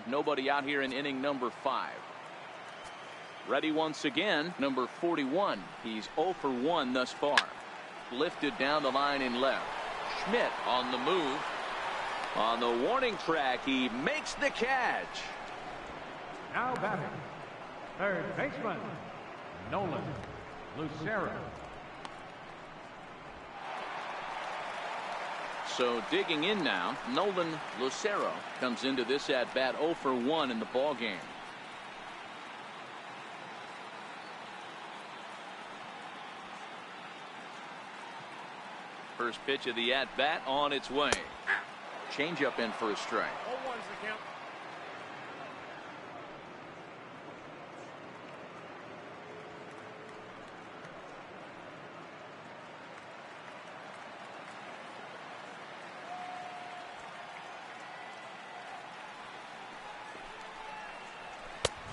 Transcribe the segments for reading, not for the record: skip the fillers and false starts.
with nobody out here in inning number 5. Ready once again, number 41. He's 0 for 1 thus far. Lifted down the line in left. Schmidt on the move. On the warning track, he makes the catch. Now batting, third baseman, Nolan Lucero. So digging in now, Nolan Lucero comes into this at bat 0 for 1 in the ball game. First pitch of the at bat on its way. Changeup in for a strike. 0-1's the count.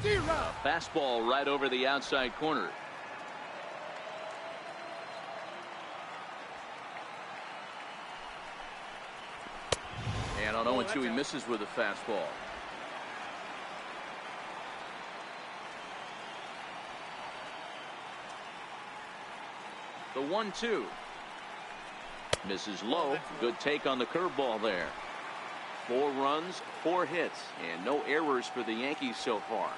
A fastball right over the outside corner. And on 0-2 he misses with a fastball. The 1-2 misses low. Good take on the curveball there. 4 runs, 4 hits, and no errors for the Yankees so far.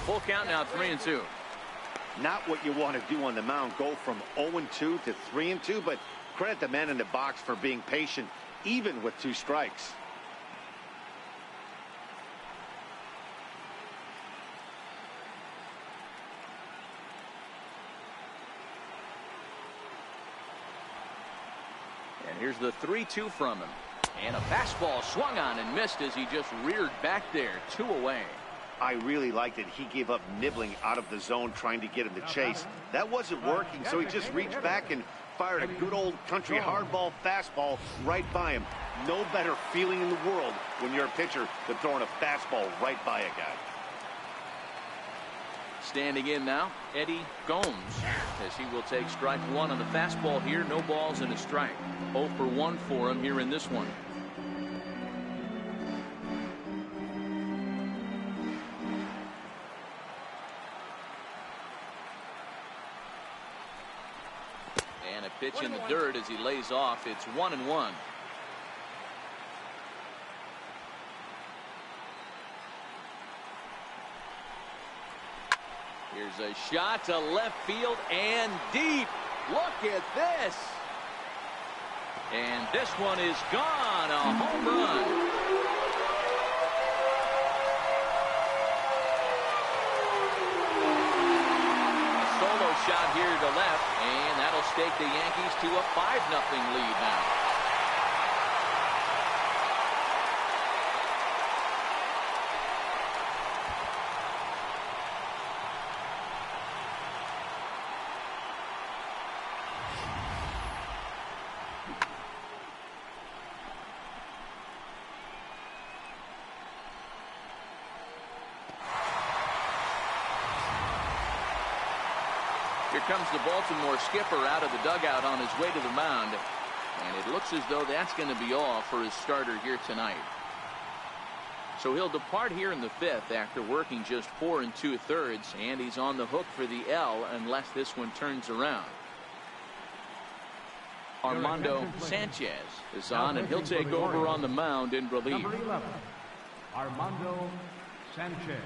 Full count now, 3-2. Not what you want to do on the mound, go from 0-2 to 3-2, but credit the man in the box for being patient, even with 2 strikes. And here's the 3-2 from him. And a fastball swung on and missed as he just reared back there, 2 away. I really liked it. He gave up nibbling out of the zone trying to get him to chase. That wasn't working, so he just reached back and fired a good old country hardball fastball right by him. No better feeling in the world when you're a pitcher than throwing a fastball right by a guy. Standing in now, Eddie Gomes, as he will take strike 1 on the fastball here. No balls and a strike. 0 for 1 for him here in this one. And a pitch in the dirt as he lays off. It's 1-1. Here's a shot to left field and deep. Look at this. And this one is gone. A home run. A solo shot here to left, and that'll stake the Yankees to a 5-0 lead now. Here comes the Baltimore skipper out of the dugout on his way to the mound. And it looks as though that's going to be all for his starter here tonight. So he'll depart here in the 5th after working just 4 2/3, and he's on the hook for the L unless this one turns around. Armando Sanchez is on, and he'll take over on the mound in relief. Number 11, Armando Sanchez.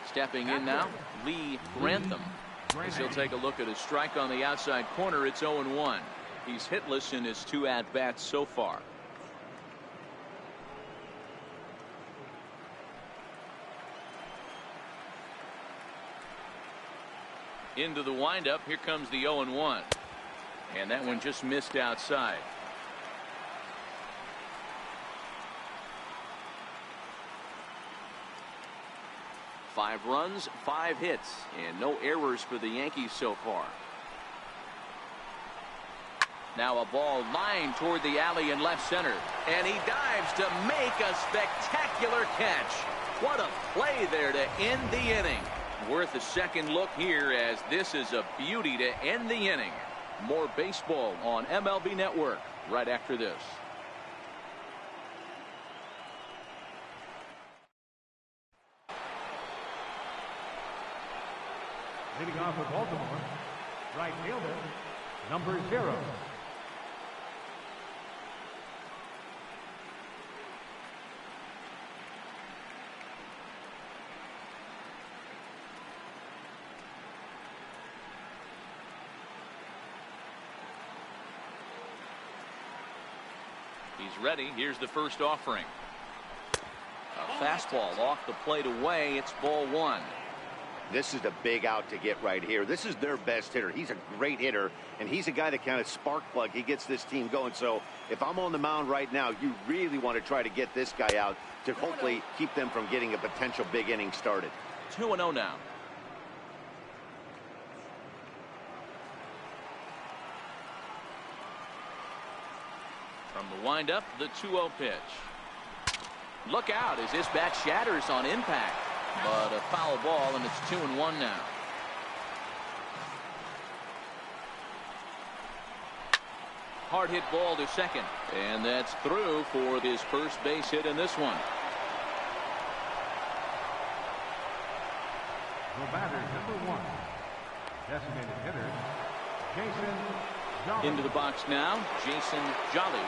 Stepping in now, Lee Grantham. As he'll take a look at his strike on the outside corner. It's 0-1. He's hitless in his 2 at-bats so far. Into the windup. Here comes the 0-1. And that one just missed outside. Five runs, 5 hits, and no errors for the Yankees so far. Now a ball lined toward the alley in left center. And he dives to make a spectacular catch. What a play there to end the inning. Worth a second look here, as this is a beauty to end the inning. More baseball on MLB Network right after this. Leading off for Baltimore, right fielder, number 0. He's ready. Here's the first offering. A fastball off the plate away. It's ball 1. This is a big out to get right here. This is their best hitter. He's a great hitter, and he's a guy that kind of spark plug. He gets this team going. So if I'm on the mound right now, you really want to try to get this guy out to hopefully keep them from getting a potential big inning started. 2-0 now. From the windup, the 2-0 pitch. Look out as this bat shatters on impact. But a foul ball, and it's 2-1 now. Hard hit ball to second. And that's through for his first base hit in this one. The batter, number 1. Designated hitter, Jason Jolly. Into the box now, Jason Jolly.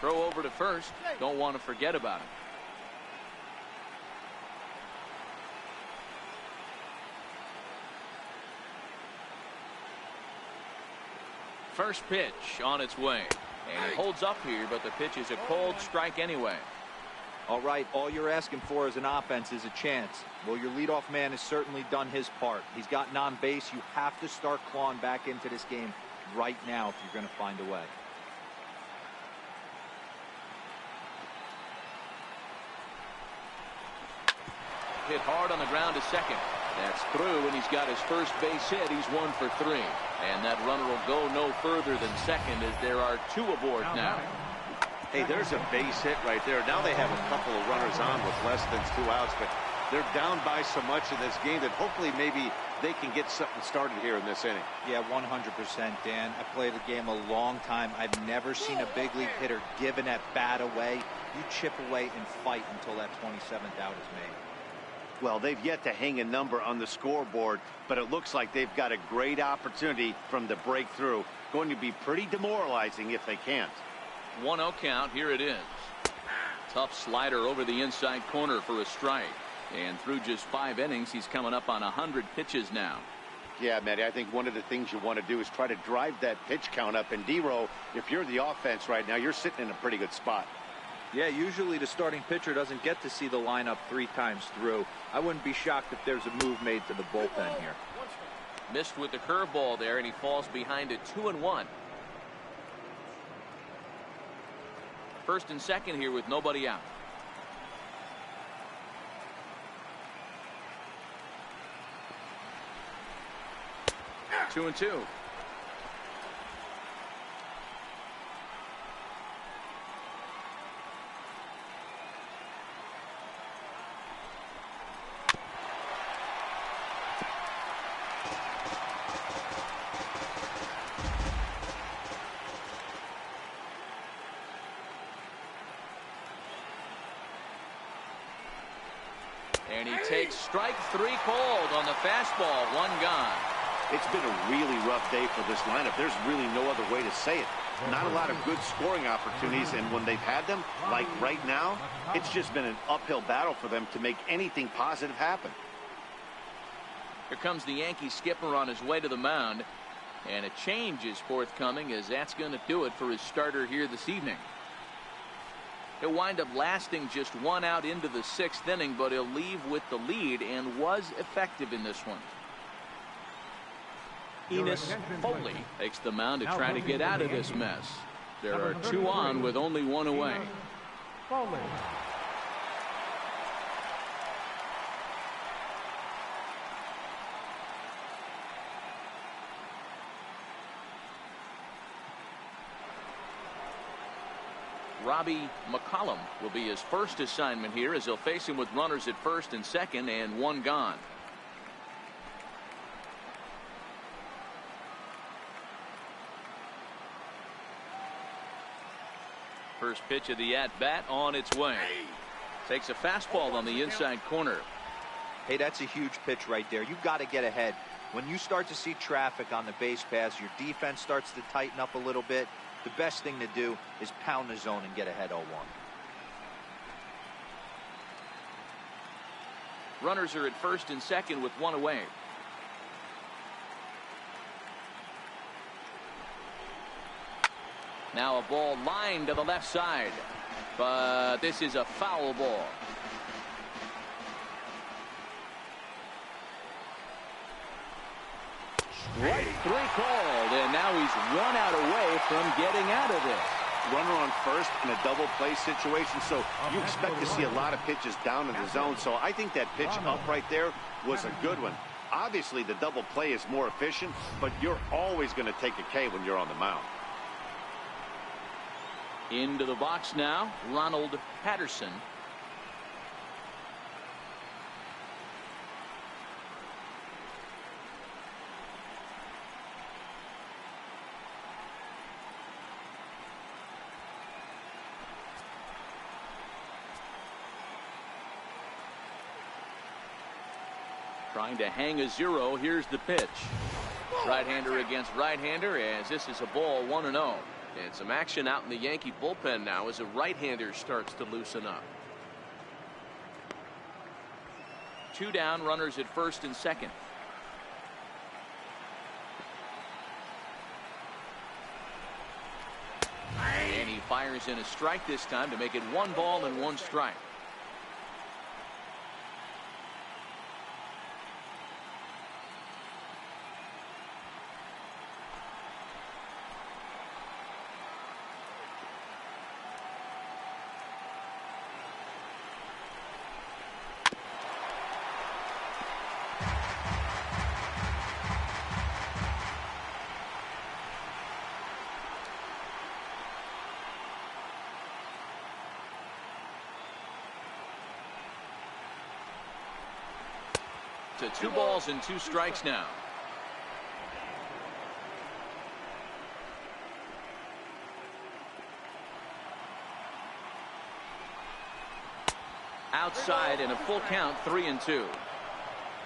Throw over to first. Don't want to forget about it. First pitch on its way. And it holds up here, but the pitch is a cold strike anyway. All right, all you're asking for as an offense is a chance. Well, your leadoff man has certainly done his part. He's gotten on base. You have to start clawing back into this game right now if you're going to find a way. Hit hard on the ground to second. That's through, and he's got his first base hit. He's 1 for 3. And that runner will go no further than second, as there are 2 aboard now. Hey, there's a base hit right there. Now they have a couple of runners on with less than 2 outs, but they're down by so much in this game that hopefully maybe they can get something started here in this inning. Yeah, 100%, Dan. I played the game a long time. I've never seen a big league hitter give an at-bat away. You chip away and fight until that 27th out is made. Well, they've yet to hang a number on the scoreboard, but it looks like they've got a great opportunity from the breakthrough. Going to be pretty demoralizing if they can't. 1-0 count. Here it is. Tough slider over the inside corner for a strike. And through just 5 innings, he's coming up on 100 pitches now. Yeah, Matty, I think one of the things you want to do is try to drive that pitch count up. And D-Row, if you're the offense right now, you're sitting in a pretty good spot. Yeah, usually the starting pitcher doesn't get to see the lineup 3 times through. I wouldn't be shocked if there's a move made to the bullpen here. Missed with the curveball there, and he falls behind it 2-1. First and second here with nobody out. Two and 2. And he takes strike 3 called on the fastball. 1 gone. It's been a really rough day for this lineup. There's really no other way to say it. Not a lot of good scoring opportunities, and when they've had them, like right now, it's just been an uphill battle for them to make anything positive happen. Here comes the Yankee skipper on his way to the mound, and a change is forthcoming, as that's going to do it for his starter here this evening. He'll wind up lasting just 1 out into the 6th inning, but he'll leave with the lead and was effective in this one. Enos Foley takes the mound to try to get out of this mess. There are 2 on with only 1 away. Foley. Robbie McCollum will be his first assignment here as they'll face him with runners at first and second and one gone. First pitch of the at-bat on its way. Takes a fastball on the inside corner. Hey, that's a huge pitch right there. You've got to get ahead. When you start to see traffic on the base pass, your defense starts to tighten up a little bit. The best thing to do is pound the zone and get ahead 0-1. Runners are at first and second with one away. Now a ball lined to the left side, but this is a foul ball. Strike three called, and now he's one out away from getting out of this. Runner on first in a double play situation, so you expect to see a lot of pitches down in the zone. So I think that pitch up right there was a good one. Obviously, the double play is more efficient, but you're always going to take a K when you're on the mound. Into the box now, Ronald Patterson. Trying to hang a zero. Here's the pitch. Right-hander against right-hander, as this is a ball 1-0. And some action out in the Yankee bullpen now as a right-hander starts to loosen up. Two down, runners at first and second. And he fires in a strike this time to make it 1 ball and 1 strike. To 2 balls and 2 strikes now. Outside in a full count, 3-2.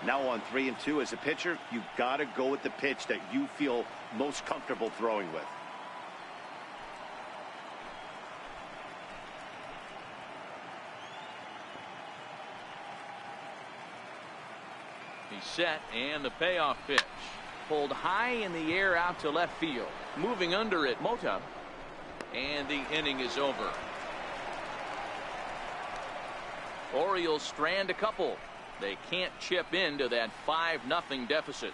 Now on 3-2 as a pitcher, you've got to go with the pitch that you feel most comfortable throwing with. He's set, and the payoff pitch. Pulled high in the air out to left field. Moving under it, Mota. And the inning is over. Orioles strand a couple. They can't chip into that 5-0 deficit.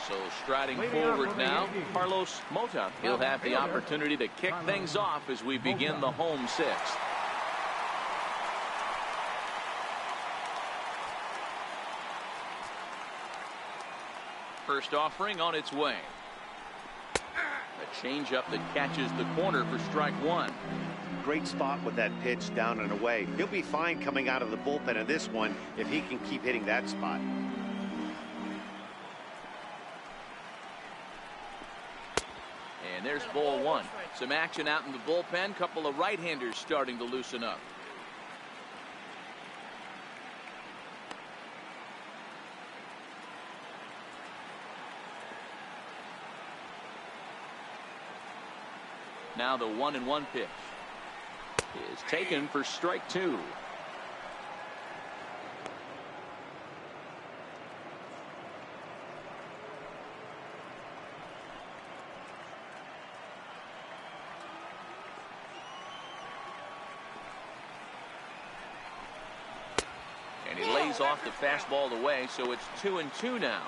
So striding forward now, Carlos Mota. He'll have the opportunity to kick things off as we begin the home 6th. First offering on its way. A changeup that catches the corner for strike 1. Great spot with that pitch down and away. He'll be fine coming out of the bullpen in this one if he can keep hitting that spot. And there's ball 1. Some action out in the bullpen. Couple of right-handers starting to loosen up. Now the 1-1 pitch is taken for strike 2. And he lays He's off the fastball the way, so it's 2-2 now.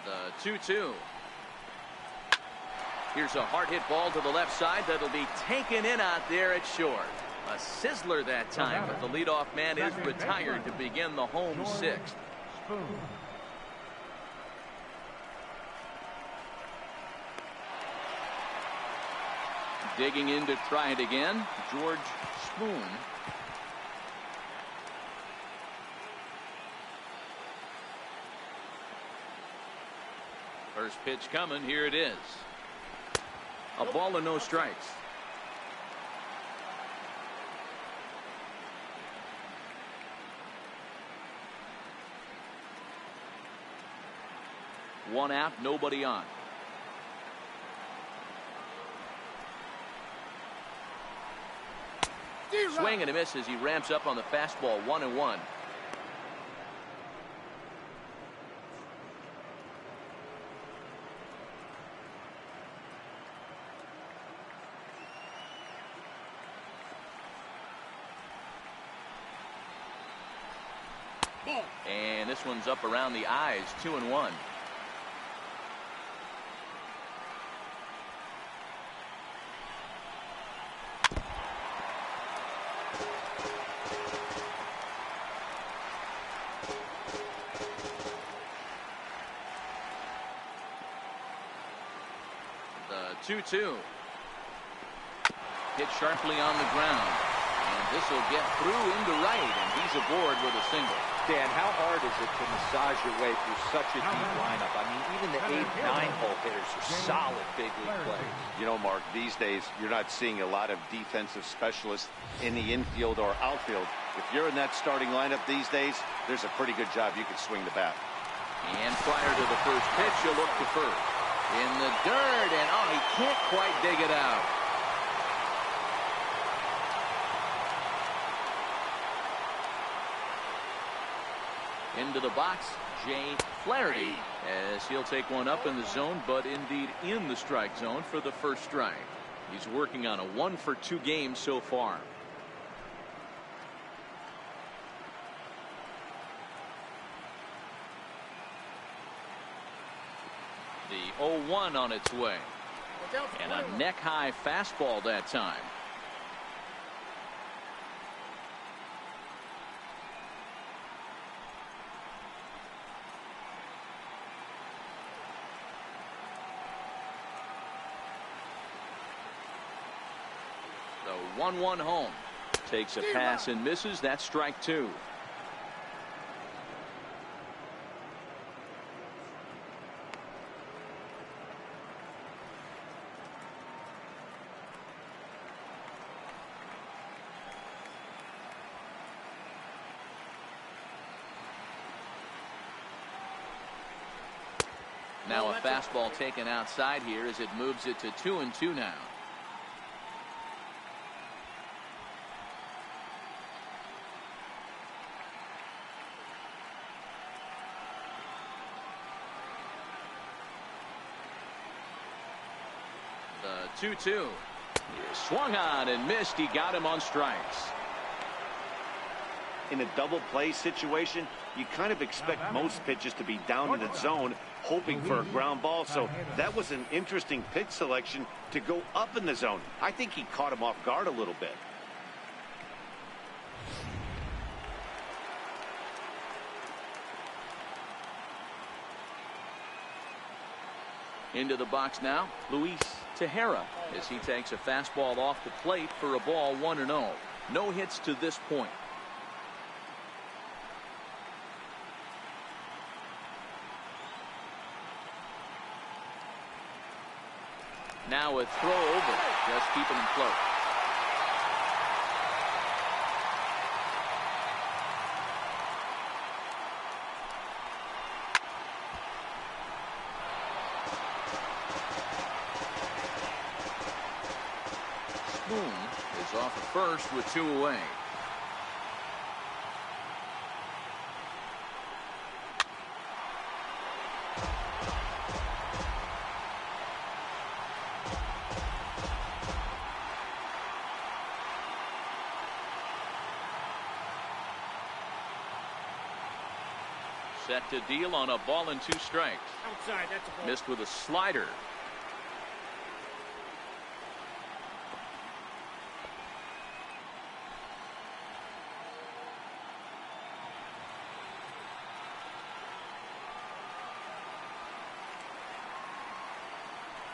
The 2-2. Here's a hard hit ball to the left side that'll be taken in out there at short. A sizzler that time, but the leadoff man is retired to begin the home sixth. Spoon. Digging in to try it again, George Spoon. First pitch coming, here it is. A ball and no strikes. One out, nobody on. Swing and a miss as he ramps up on the fastball. 1-1. And this one's up around the eyes. 2-1. The 2-2. Hit sharply on the ground. And this will get through into right, and he's aboard with a single. Dan, how hard is it to massage your way through such a deep lineup? I mean, even the 8-9 hole hitters are solid big league players. You know, Mark, these days you're not seeing a lot of defensive specialists in the infield or outfield. If you're in that starting lineup these days, there's a pretty good job you can swing the bat. And prior to the first pitch, you look to first. In the dirt, and oh, he can't quite dig it out. Into the box, Jay Flaherty, as he'll take one up in the zone, but indeed in the strike zone for the first strike. He's working on a 1-for-2 game so far. The 0-1 on its way. And a neck-high fastball that time. The 1-1 home. Takes a pass and misses. That's strike two. Now a fastball taken outside here as it moves it to 2-2 now. The 2-2. Swung on and missed. He got him on strikes. In a double play situation, you kind of expect most pitches to be down in the zone, hoping for a ground ball. So that was an interesting pitch selection to go up in the zone. I think he caught him off guard a little bit. Into the box now, Luis Tejera, as he takes a fastball off the plate for a ball. 1-0. No hits to this point. Now a throw over, just keeping him float. Spoon is off at first with two away. Set to deal on a ball and 2 strikes. Outside, that's a ball. Missed with a slider.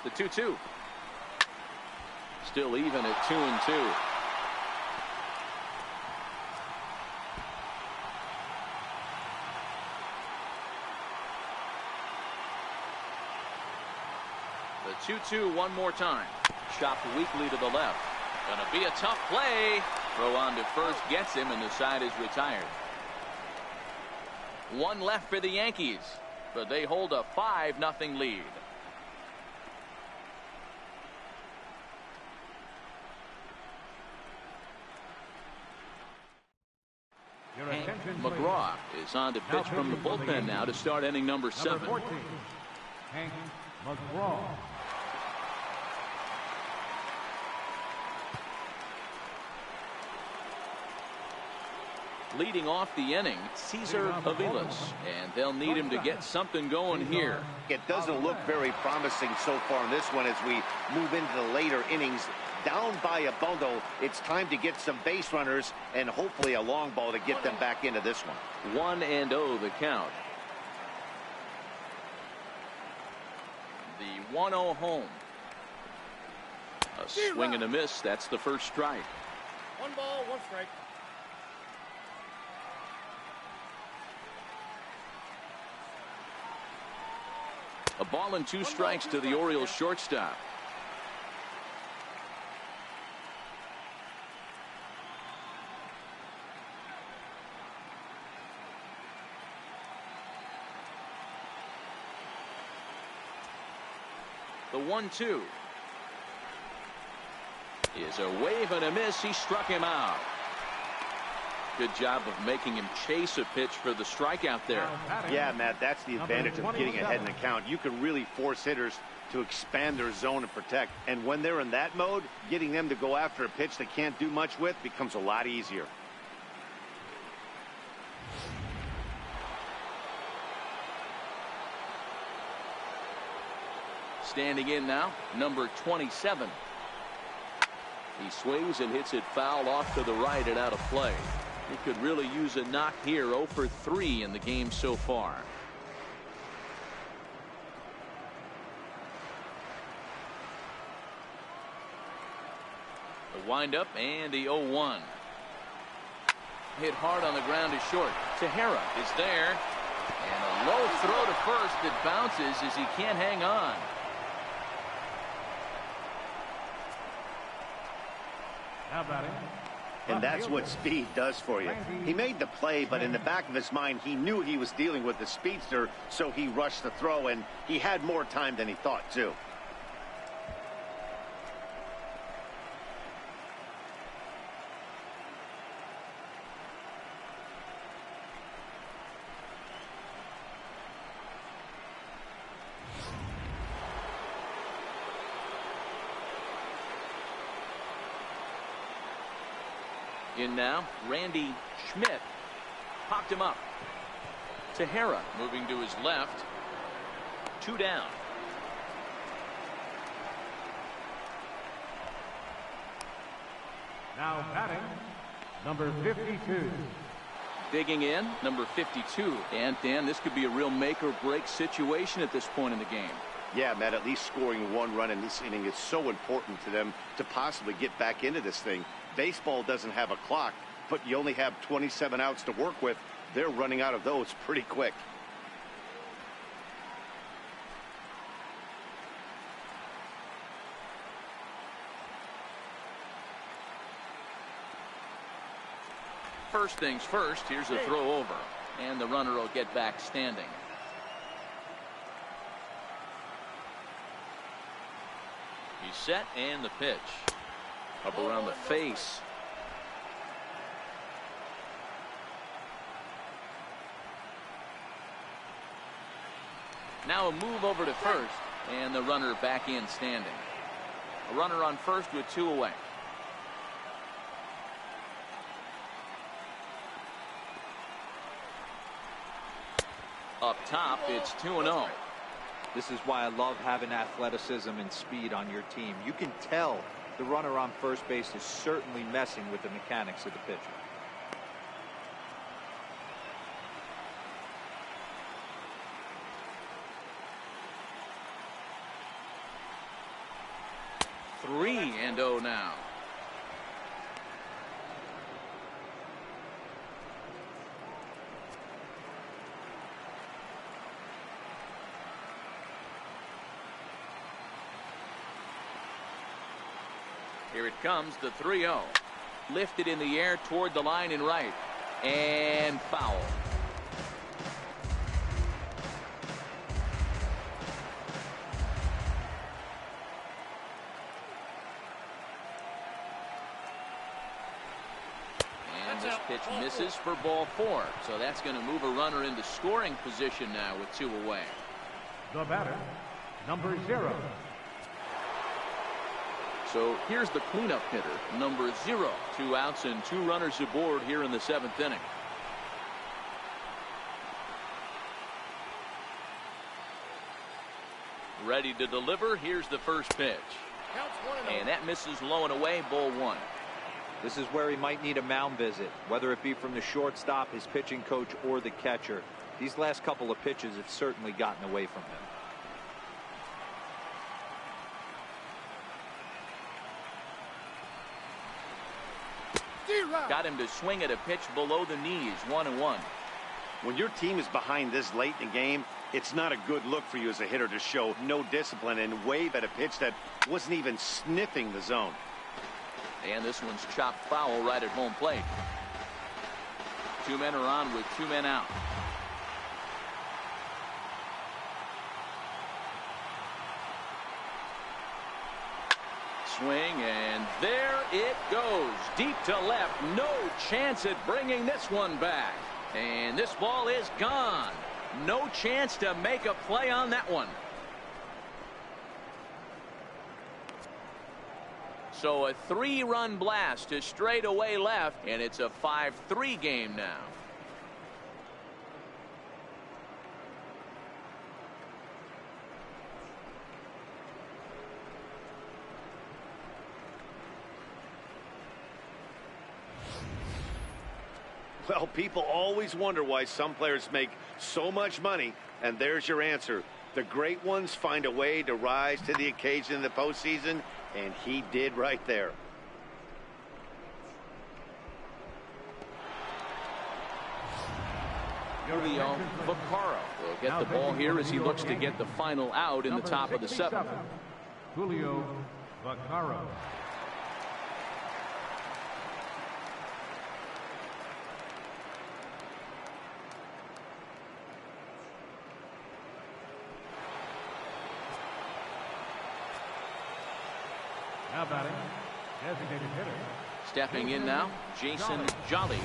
The 2-2. Still even at 2-2. The 2-2 one more time. Chopped weakly to the left. Gonna be a tough play. Throw on to first gets him, and the side is retired. 1 left for the Yankees, but they hold a 5-0 lead. McGraw is on to pitch from the bullpen now to start inning number 7. Number 14, Hank McGraw. Leading off the inning, Cesar Aviles, and they'll need him to get something going here. It doesn't look very promising so far in this one as we move into the later innings. Down by a bundle, it's time to get some base runners and hopefully a long ball to get them back into this one. 1-0 the count. The 1-0 home. A swing and a miss. That's the first strike. 1 ball, 1 strike. A ball and 2 strikes to the Orioles shortstop. The 1-2 is a wave and a miss. He struck him out. Good job of making him chase a pitch for the strikeout there. Yeah, Matt, that's the advantage of getting ahead in the count. You can really force hitters to expand their zone and protect. And when they're in that mode, getting them to go after a pitch they can't do much with becomes a lot easier. Standing in now, number 27. He swings and hits it foul off to the right and out of play. He could really use a knock here. 0 for 3 in the game so far. The windup and the 0-1. Hit hard on the ground is short. Tejera is there. And a low throw to first that bounces as he can't hang on. Now batting. And that's what speed does for you. He made the play, but in the back of his mind, he knew he was dealing with the speedster, so he rushed the throw, and he had more time than he thought, too. In now, Randy Schmidt popped him up. Tejera moving to his left. 2 down. Now batting, number 52. Digging in, number 52. And Dan, this could be a real make or break situation at this point in the game. Yeah, Matt, at least scoring 1 run in this inning is so important to them to possibly get back into this thing. Baseball doesn't have a clock, but you only have 27 outs to work with. They're running out of those pretty quick. First things first, here's a throw over. And the runner will get back standing. He's set and the pitch. Up around the face. Now a move over to first, and the runner back in standing. A runner on first with 2 away. Up top, it's 2-0. This is why I love having athleticism and speed on your team. You can tell the runner on first base is certainly messing with the mechanics of the pitcher. Three and 0 now. Here it comes, the 3-0. Lifted in the air toward the line and right. And foul. And this pitch misses for ball 4. So that's going to move a runner into scoring position now with 2 away. The batter, number 0. So here's the cleanup hitter, number 0. 2 outs and 2 runners aboard here in the 7th inning. Ready to deliver. Here's the first pitch. And that misses low and away, ball 1. This is where he might need a mound visit, whether it be from the shortstop, his pitching coach, or the catcher. These last couple of pitches have certainly gotten away from him. Got him to swing at a pitch below the knees, 1-1. When your team is behind this late in the game, it's not a good look for you as a hitter to show no discipline and wave at a pitch that wasn't even sniffing the zone. And this one's chopped foul right at home plate. 2 men are on with 2 men out. Swing, and there it goes. Deep to left. No chance at bringing this one back. And this ball is gone. No chance to make a play on that one. So a 3-run blast to straightaway left, and it's a 5-3 game now. Well, people always wonder why some players make so much money, and there's your answer. The great ones find a way to rise to the occasion in the postseason, and he did right there. Julio Vaccaro will get the ball here as he looks to get the final out in the top of the 7th. Julio Vaccaro. Now batting, designated hitter. Stepping in now, Jason Jolly.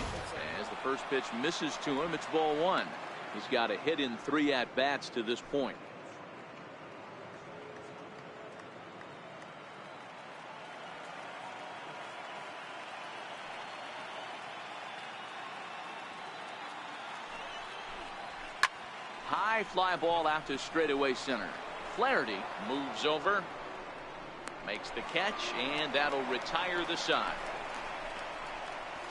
As the first pitch misses to him, it's ball 1. He's got a hit in 3 at-bats to this point. High fly ball out to straightaway center. Flaherty moves over. Makes the catch, and that'll retire the side.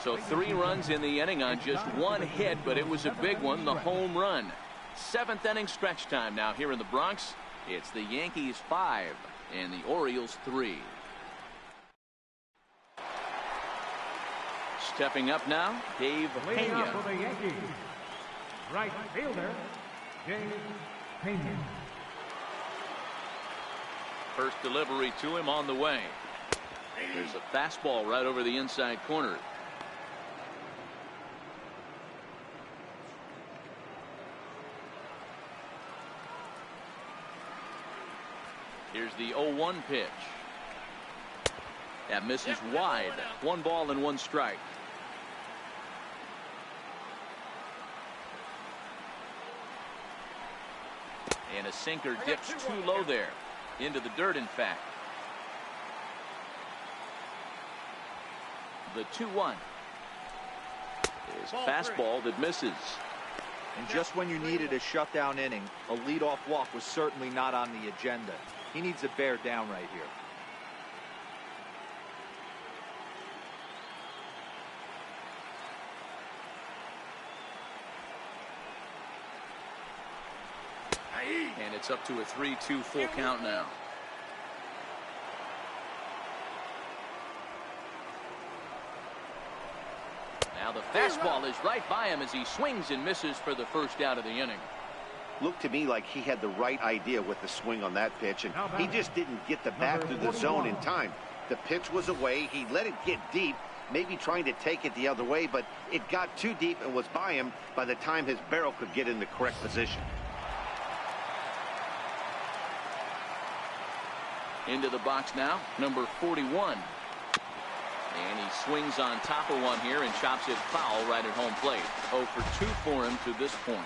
So 3 runs in the inning on just 1 hit, but it was a big one, the home run. 7th inning stretch time now here in the Bronx. It's the Yankees 5 and the Orioles 3. Stepping up now, Dave Leading Pena. up for the Yankees, right fielder, Dave Pena. First delivery to him on the way. There's a fastball right over the inside corner. Here's the 0-1 pitch. That misses wide. 1 ball and 1 strike. And a sinker dips too low there. Into the dirt, in fact. The 2-1 is fastball that misses. And just when you needed a shutdown inning, a leadoff walk was certainly not on the agenda. He needs to bear down right here. And it's up to a 3-2 full count now. Now the fastball is right by him as he swings and misses for the first out of the inning. Looked to me like he had the right idea with the swing on that pitch, and he just didn't get the bat through the zone in time. The pitch was away. He let it get deep, maybe trying to take it the other way, but it got too deep and was by him by the time his barrel could get in the correct position. Into the box now, number 41. And he swings on top of one here and chops it foul right at home plate. 0 for 2 for him to this point.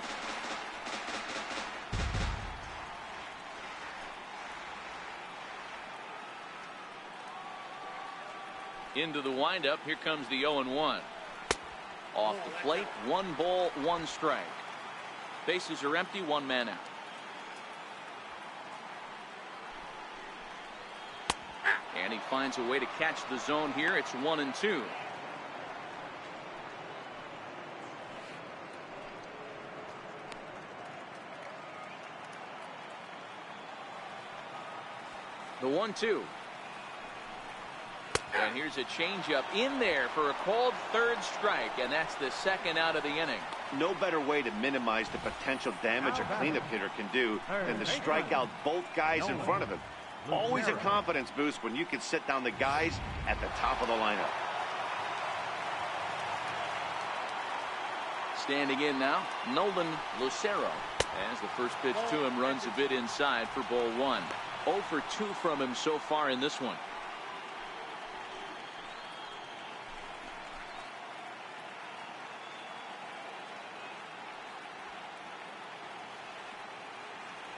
Into the windup, here comes the 0-1. Off the plate, 1 ball, 1 strike. Bases are empty, 1 man out. And he finds a way to catch the zone here. It's 1-2. The 1-2. And here's a changeup in there for a called third strike, and that's the second out of the inning. No better way to minimize the potential damage a cleanup hitter can do than to strike out both guys in front of him. Always a confidence boost when you can sit down the guys at the top of the lineup. Standing in now, Nolan Lucero. As the first pitch to him runs a bit inside for ball 1. 0 for 2 from him so far in this one.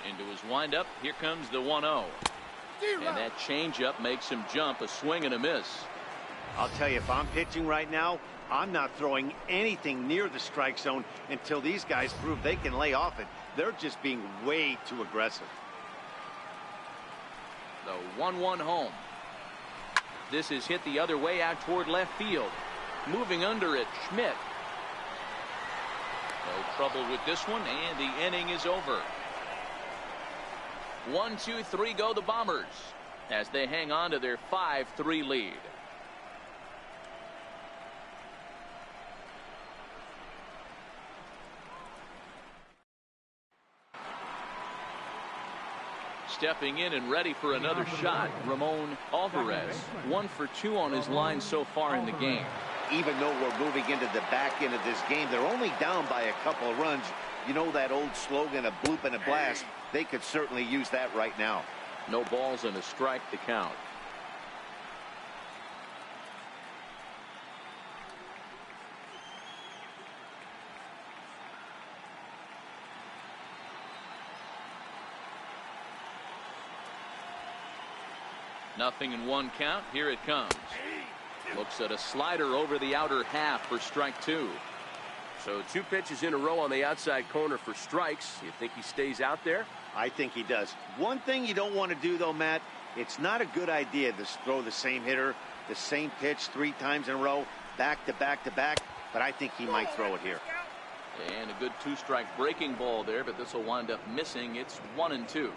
Into his windup, here comes the 1-0. And that changeup makes him jump, a swing and a miss. I'll tell you, if I'm pitching right now, I'm not throwing anything near the strike zone until these guys prove they can lay off it. They're just being way too aggressive. The 1-1 home. This is hit the other way out toward left field. Moving under it, Schmidt. No trouble with this one, and the inning is over. 1, 2, 3 go the Bombers as they hang on to their 5-3 lead. Stepping in and ready for another shot, Ramon Alvarez. 1 for 2 on his line so far in the game. Even though we're moving into the back end of this game, they're only down by a couple of runs. You know that old slogan, a bloop and a blast? They could certainly use that right now. No balls and a strike to count. Nothing in 1 count. Here it comes. Looks at a slider over the outer half for strike 2. So 2 pitches in a row on the outside corner for strikes. You think he stays out there? I think he does. One thing you don't want to do, though, Matt, it's not a good idea to throw the same hitter, the same pitch 3 times in a row, back to back to back, but I think he might throw it here. And a good 2-strike breaking ball there, but this will wind up missing. It's 1-2.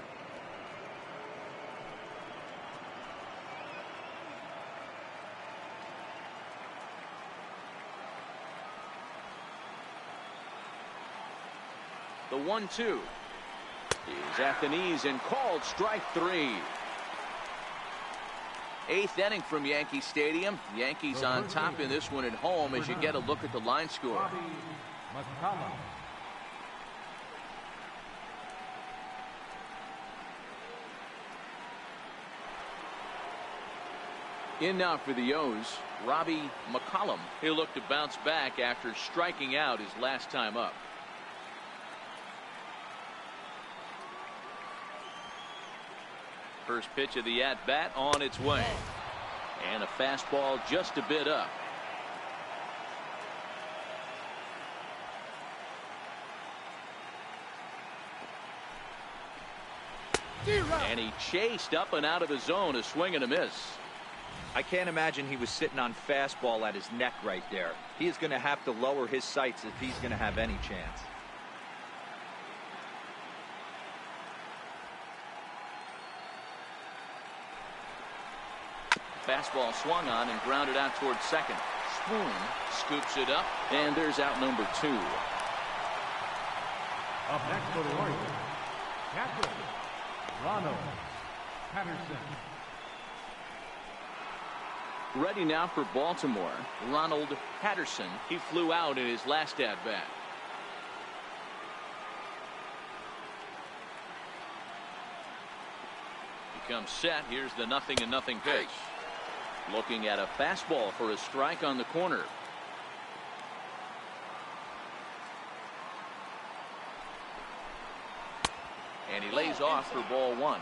The 1-2 is at the knees and called strike 3. 8th inning from Yankee Stadium. Yankees on top in this one at home as you get a look at the line score. In now for the O's, Robbie McCollum. He'll look to bounce back after striking out his last time up. First pitch of the at-bat on its way. And a fastball just a bit up. And he chased up and out of the zone, a swing and a miss. I can't imagine he was sitting on fastball at his neck right there. He is going to have to lower his sights if he's going to have any chance. Fastball swung on and grounded out towards second. Spoon scoops it up, and there's out number 2. Up next for the Orioles, catcher, Ronald Patterson. Ready now for Baltimore, Ronald Patterson. He flew out in his last at-bat. He comes set. Here's the 0-0 pitch. Looking at a fastball for a strike on the corner. And he lays off for ball 1.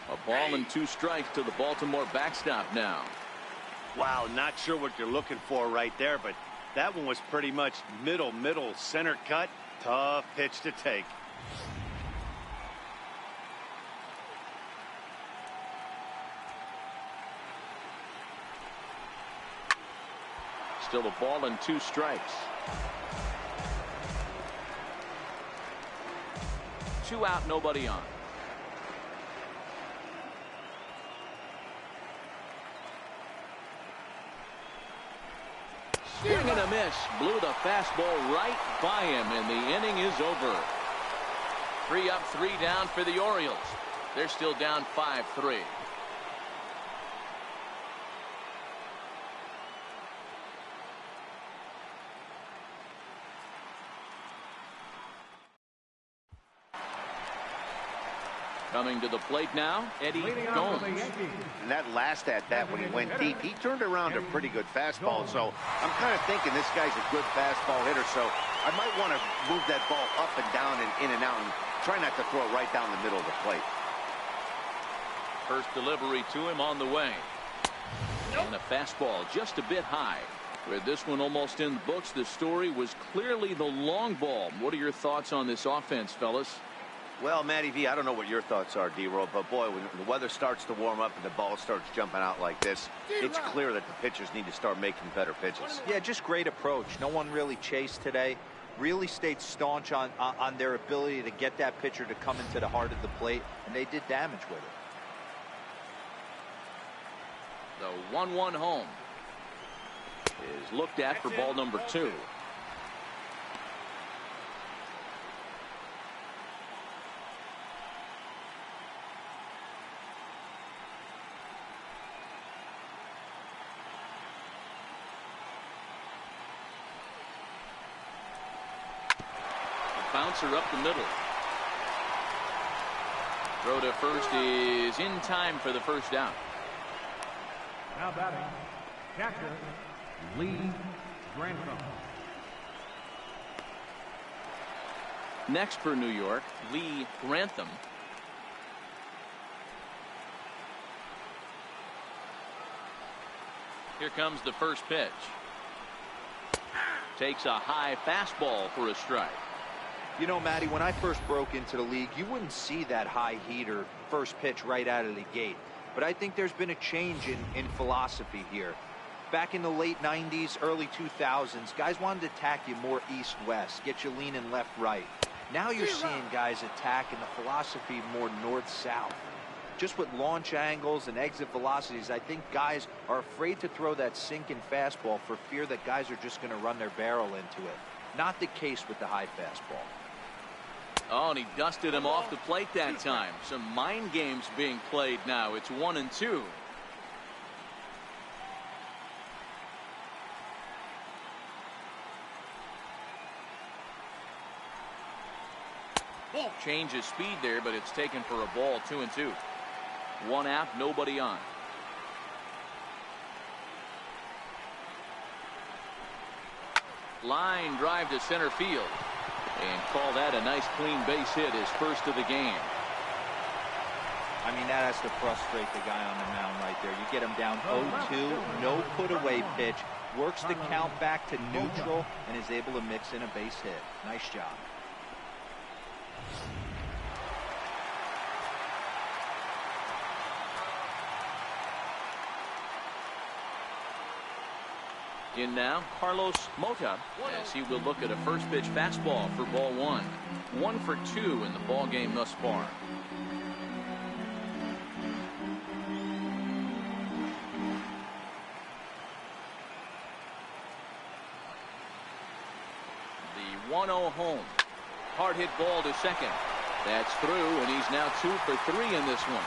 A ball and 2 strikes to the Baltimore backstop now. Wow, not sure what you're looking for right there, but that one was pretty much middle center cut. Tough pitch to take. Still a ball and 2 strikes. 2 out, nobody on. Swing and a miss. Blew the fastball right by him, and the inning is over. 3 up, 3 down for the Orioles. They're still down 5-3. Coming to the plate now, Eddie Gomes. And that last at-bat when he went deep, he turned around a pretty good fastball. So I'm kind of thinking this guy's a good fastball hitter. So I might want to move that ball up and down and in and out and try not to throw it right down the middle of the plate. First delivery to him on the way. And a fastball just a bit high. With this one almost in the books, the story was clearly the long ball. What are your thoughts on this offense, fellas? Well, Matty V, I don't know what your thoughts are, D-Roll, but boy, when the weather starts to warm up and the ball starts jumping out like this, it's clear that the pitchers need to start making better pitches. Yeah, just great approach. No one really chased today. Really stayed staunch on their ability to get that pitcher to come into the heart of the plate, and they did damage with it. The 1-1 home is looked at for ball number 2. Bouncer up the middle. Throw to first is in time for the first down. Now batting, catcher, Lee Grantham. Next for New York, Lee Grantham. Here comes the first pitch. Takes a high fastball for a strike. You know, Matty, when I first broke into the league, you wouldn't see that high heater first pitch right out of the gate. But I think there's been a change in philosophy here. Back in the late 90s, early 2000s, guys wanted to attack you more east-west, get you leaning left-right. Now you're seeing guys attack in the philosophy more north-south. Just with launch angles and exit velocities, I think guys are afraid to throw that sinking fastball for fear that guys are just going to run their barrel into it. Not the case with the high fastball. Oh, and he dusted him off the plate that time. Some mind games being played now. It's 1-2. Changes speed there, but it's taken for a ball. 2-2. 1 out, nobody on. Line drive to center field. And call that a nice clean base hit, his first of the game. I mean, that has to frustrate the guy on the mound right there. You get him down 0-2, no put-away pitch, works the count back to neutral, and is able to mix in a base hit. Nice job. In now, Carlos Mota, as he will look at a first pitch fastball for ball one. 1 for 2 in the ball game thus far. The 1-0 home. Hard hit ball to second. That's through, and he's now 2 for 3 in this one.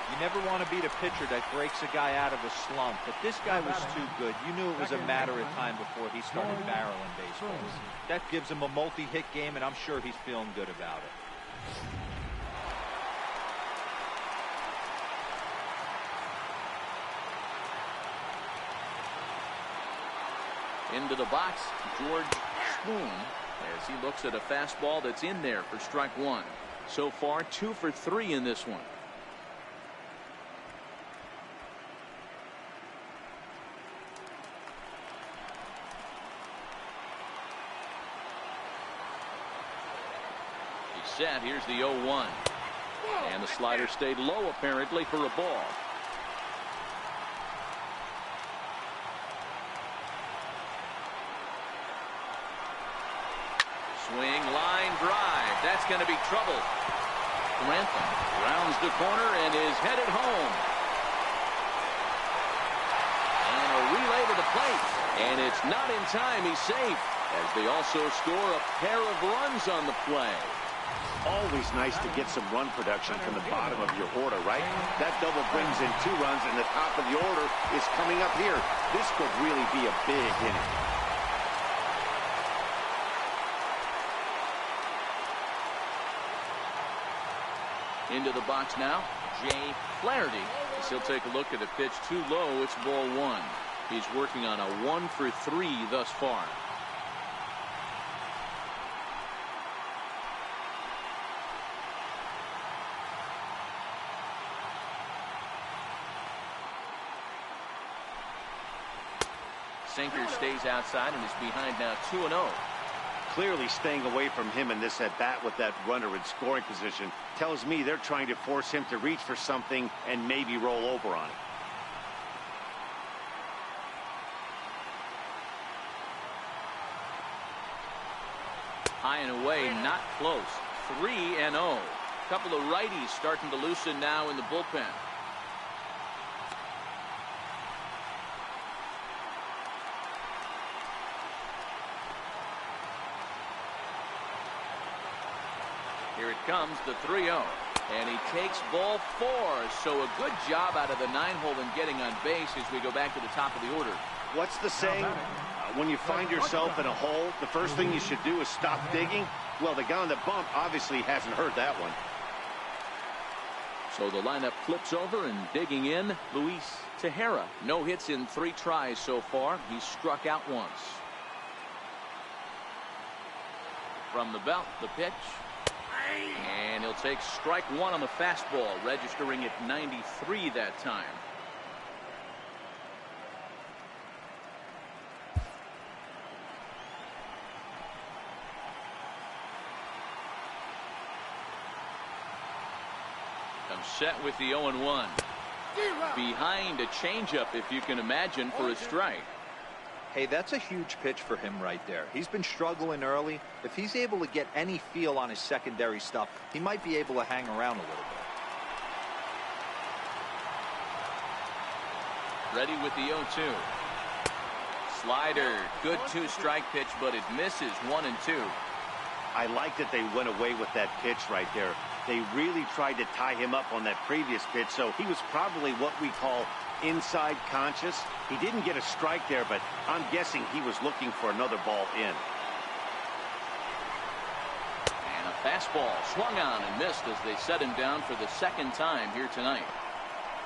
You never want to beat a pitcher that breaks a guy out of a slump, but this guy was too good. You knew it was a matter of time before he started barreling baseballs. That gives him a multi-hit game, and I'm sure he's feeling good about it. Into the box, George Spoon, as he looks at a fastball that's in there for strike one. So far, 2 for 3 in this one. Set. Here's the 0-1. And the slider stayed low apparently for a ball. Swing, line drive. That's going to be trouble. Grantham rounds the corner and is headed home. And a relay to the plate. And it's not in time. He's safe. As they also score a pair of runs on the play. Always nice to get some run production from the bottom of your order, right? That double brings in 2 runs, and the top of the order is coming up here. This could really be a big inning. Into the box now, Jay Flaherty. As he'll take a look at a pitch too low. It's ball 1. He's working on a 1 for 3 thus far. Sinker stays outside and is behind now 2-0. Clearly staying away from him in this at-bat with that runner in scoring position tells me they're trying to force him to reach for something and maybe roll over on it. High and away, not close. 3-0. Couple of righties starting to loosen now in the bullpen. Here it comes, the 3-0. And he takes ball 4. So a good job out of the 9-hole in getting on base as we go back to the top of the order. What's the saying? When you find yourself in a hole, the first thing you should do is stop digging. Well, the guy on the bump obviously hasn't heard that one. So the lineup flips over and digging in, Luis Tejera. No hits in 3 tries so far. He's struck out once. From the belt, the pitch. And he'll take strike 1 on the fastball, registering at 93 that time. Comes set with the 0-1. Behind a changeup, if you can imagine, for a strike. Hey, that's a huge pitch for him right there. He's been struggling early. If he's able to get any feel on his secondary stuff, he might be able to hang around a little bit. Ready with the 0-2. Slider. Good 2-strike pitch, but it misses 1 and 2. I like that they went away with that pitch right there. They really tried to tie him up on that previous pitch, so he was probably what we call inside conscious. He didn't get a strike there, but I'm guessing he was looking for another ball in. And a fastball swung on and missed as they set him down for the 2nd time here tonight.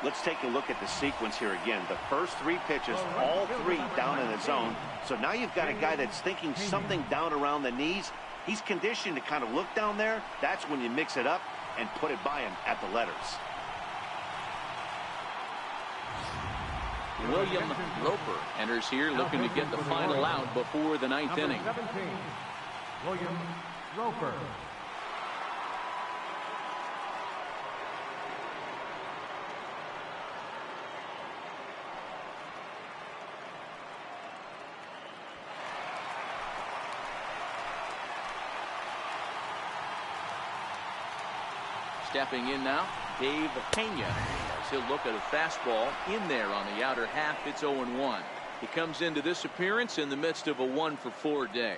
Let's take a look at the sequence here again. The first 3 pitches, all 3 down in the zone. So now you've got a guy that's thinking something down around the knees. He's conditioned to kind of look down there. That's when you mix it up and put it by him at the letters. William Roper enters here looking to get the final out before the ninth inning. 17, William Roper. Stepping in now, Dave Pena, as he'll look at a fastball in there on the outer half. It's 0-1. He comes into this appearance in the midst of a 1-for-4 day.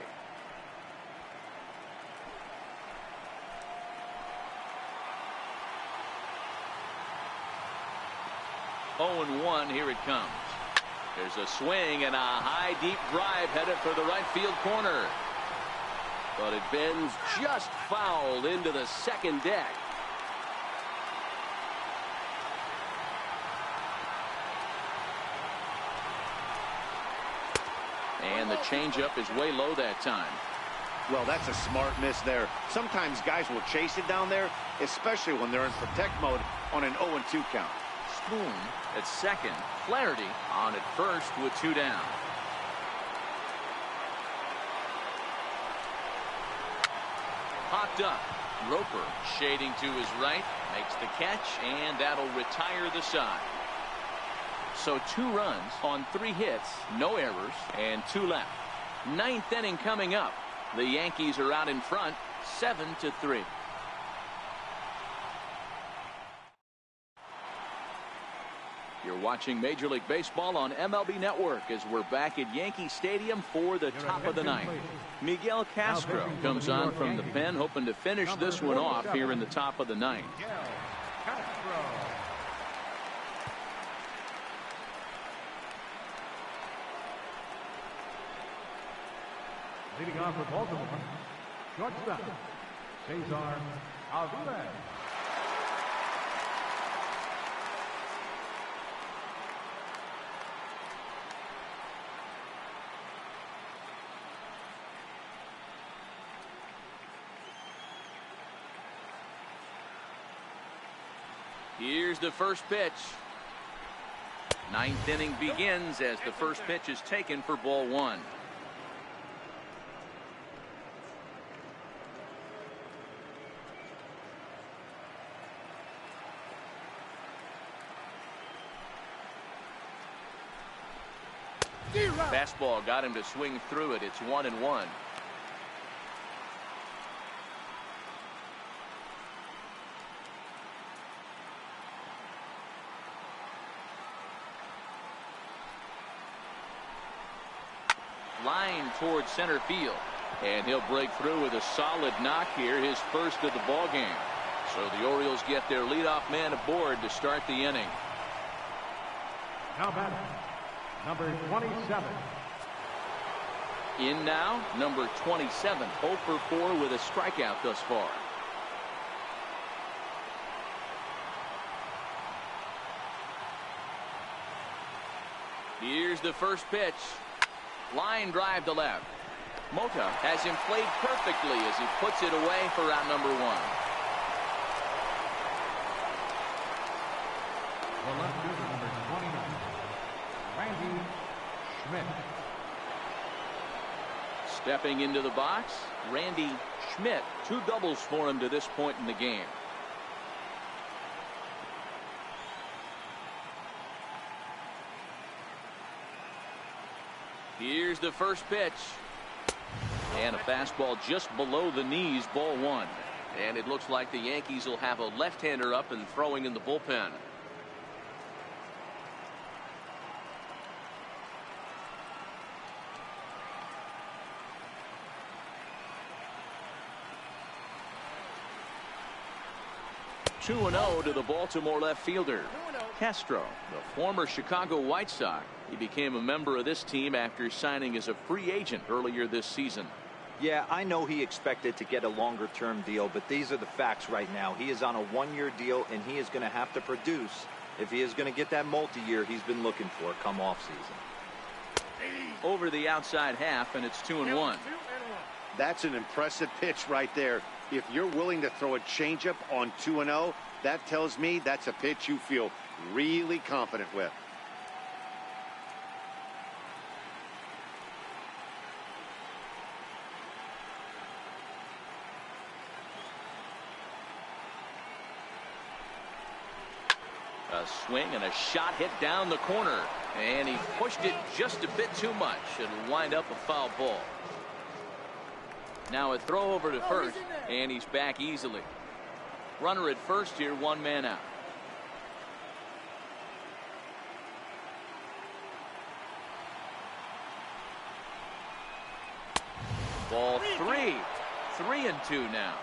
Oh, 0-1, here it comes. There's a swing and a high deep drive headed for the right field corner. But it bends just foul into the second deck. And the changeup is way low that time. Well, that's a smart miss there. Sometimes guys will chase it down there, especially when they're in protect mode on an 0-2 count. Spoon at second. Flaherty on at first with 2 down. Popped up. Roper shading to his right. Makes the catch, and that'll retire the side. So 2 runs on 3 hits, no errors, and 2 left. Ninth inning coming up. The Yankees are out in front, 7-3. You're watching Major League Baseball on MLB Network as we're back at Yankee Stadium for the top of the ninth. Miguel Castro comes on from the pen, hoping to finish this one off here in the top of the ninth. Leading off for Baltimore, shortstop, Cesar Alvarez. Here's the first pitch. Ninth inning begins as the first pitch is taken for ball 1. Fastball got him to swing through it. It's 1-1. Line towards center field, and he'll break through with a solid knock here, his first of the ball game. So the Orioles get their leadoff man aboard to start the inning. Now batting, number 27. In now, number 27, 0 for 4 with a strikeout thus far. Here's the first pitch. Line drive to left. Mota has him played perfectly as he puts it away for out number 1. The left fielder, number 29, Randy Schmidt. Stepping into the box, Randy Schmidt. 2 doubles for him to this point in the game. Here's the first pitch. And a fastball just below the knees, ball 1. And it looks like the Yankees will have a left-hander up and throwing in the bullpen. Two 2-0 to the Baltimore left fielder. Castro, the former Chicago White Sox. He became a member of this team after signing as a free agent earlier this season. Yeah, I know he expected to get a longer-term deal, but these are the facts right now. He is on a 1-year deal, and he is going to have to produce if he is going to get that multi-year he's been looking for come off season. Over the outside half, and it's 2-1. That's an impressive pitch right there. If you're willing to throw a changeup on 2-0, that tells me that's a pitch you feel really confident with. A swing and a shot hit down the corner, and he pushed it just a bit too much. It'll wind up a foul ball. Now a throw over to first, and he's back easily. Runner at first here, one man out. Ball 3. 3-2 now.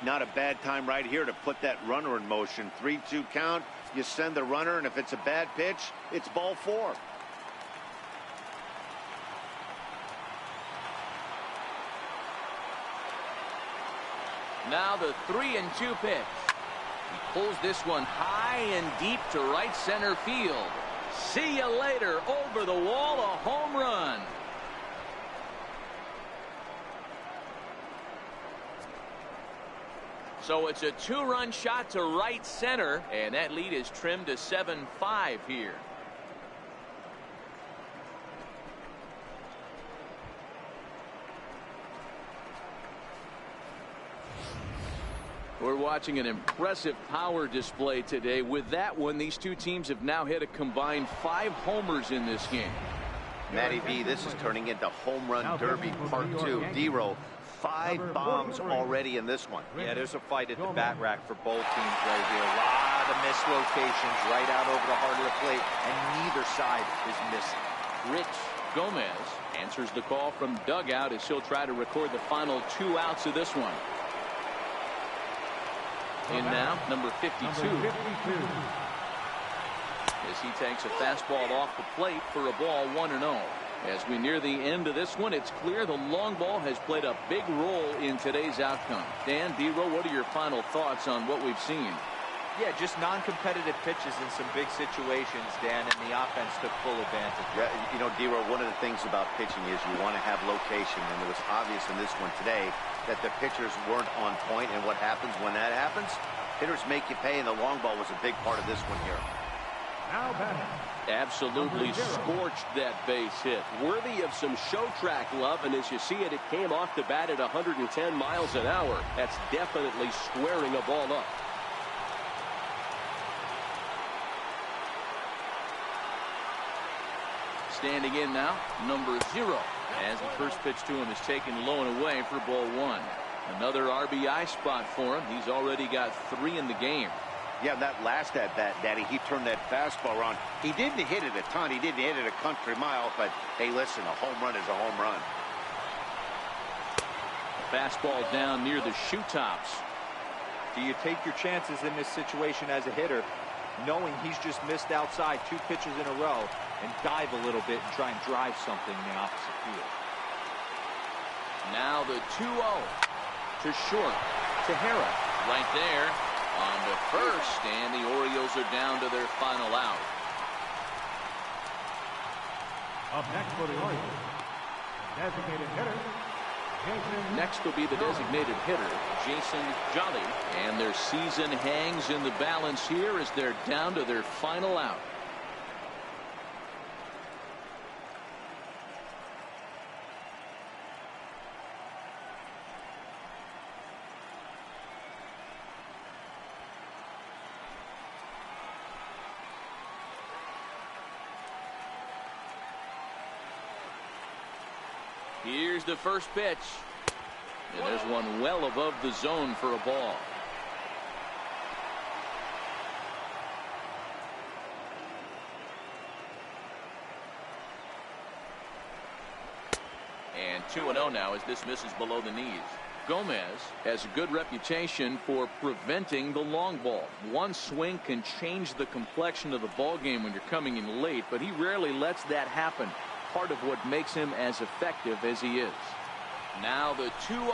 Not a bad time right here to put that runner in motion. 3-2 count. You send the runner, and if it's a bad pitch, it's ball 4. Now the 3-2 pitch. He pulls this one high and deep to right center field. See you later. Over the wall, a home run. So it's a 2-run shot to right center, and that lead is trimmed to 7-5 here. We're watching an impressive power display today. With that one, these two teams have now hit a combined 5 homers in this game. Matty B, this is turning into home run derby part 2. D-Row, 5 bombs already in this one. Yeah, there's a fight at the bat rack for both teams right here. A lot of missed locations right out over the heart of the plate, and neither side is missing. Rich Gomez answers the call from dugout as he'll try to record the final 2 outs of this one. In now, number 52. As he takes a fastball off the plate for a ball 1-0. As we near the end of this one, it's clear the long ball has played a big role in today's outcome. Dan, D-Row, what are your final thoughts on what we've seen? Yeah, just non-competitive pitches in some big situations, Dan, and the offense took full advantage. Yeah, you know, D-Row, one of the things about pitching is you want to have location, and it was obvious in this one today that the pitchers weren't on point, and what happens when that happens? Hitters make you pay, and the long ball was a big part of this one here. Now batting. Absolutely scorched that base hit. Worthy of some show track love, and as you see it, it came off the bat at 110 miles an hour. That's definitely squaring a ball up. Standing in now, number 0. As the first pitch to him is taken low and away for ball 1. Another RBI spot for him. He's already got 3 in the game. Yeah, that last at bat, Daddy, he turned that fastball around. He didn't hit it a ton. He didn't hit it a country mile, but hey, listen, a home run is a home run. Fastball down near the shoe tops. Do you take your chances in this situation as a hitter, knowing he's just missed outside 2 pitches in a row, and dive a little bit and try and drive something in the opposite field? Now the 2-0 to short. Tejera right there on to first, and the Orioles are down to their final out. Up next for the Orioles, designated hitter, Jason. Next will be the designated hitter, Jason Jolly, and their season hangs in the balance here as they're down to their final out. Here's the first pitch. And there's one well above the zone for a ball. And 2-0 now as this misses below the knees. Gomez has a good reputation for preventing the long ball. One swing can change the complexion of the ball game when you're coming in late, but he rarely lets that happen. Part of what makes him as effective as he is. Now the 2-0,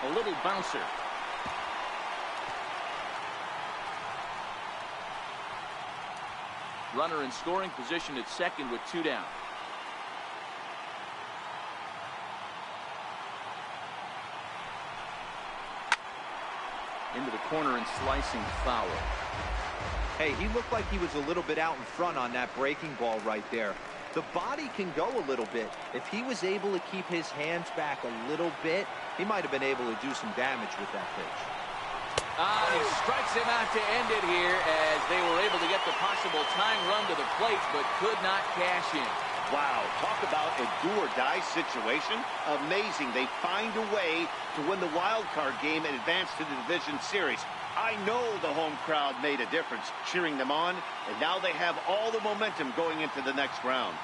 a little bouncer. Runner in scoring position at second with 2 down. into the corner and slicing foul. Hey, he looked like he was a little bit out in front on that breaking ball right there. The body can go a little bit. If he was able to keep his hands back a little bit, he might have been able to do some damage with that pitch. He strikes him out to end it here as they were able to get the possible tying run to the plate, but could not cash in. Wow, talk about a do-or-die situation. Amazing. They find a way to win the wild card game and advance to the division series. I know the home crowd made a difference cheering them on, and now they have all the momentum going into the next round.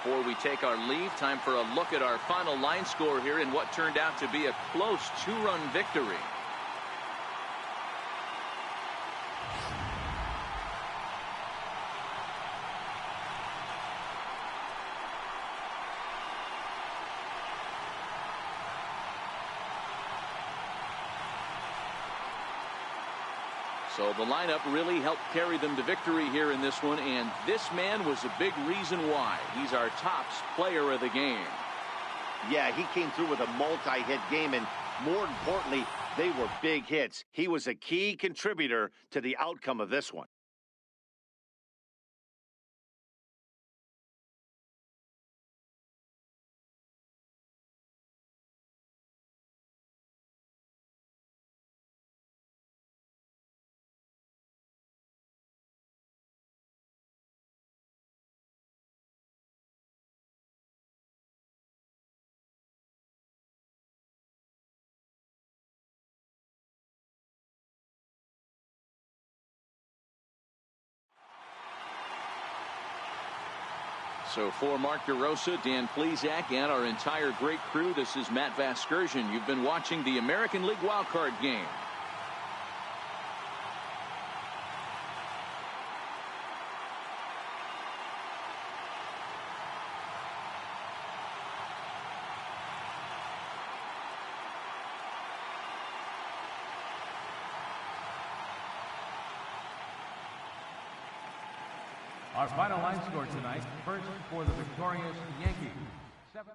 Before we take our leave, time for a look at our final line score here in what turned out to be a close 2-run victory. So the lineup really helped carry them to victory here in this one, and this man was a big reason why. He's our top player of the game. Yeah, he came through with a multi-hit game, and more importantly, they were big hits. He was a key contributor to the outcome of this one. So for Mark DeRosa, Dan Plesac, and our entire great crew, this is Matt Vasgersian. You've been watching the American League wildcard game. Our final line score tonight, first for the victorious Yankees. 7.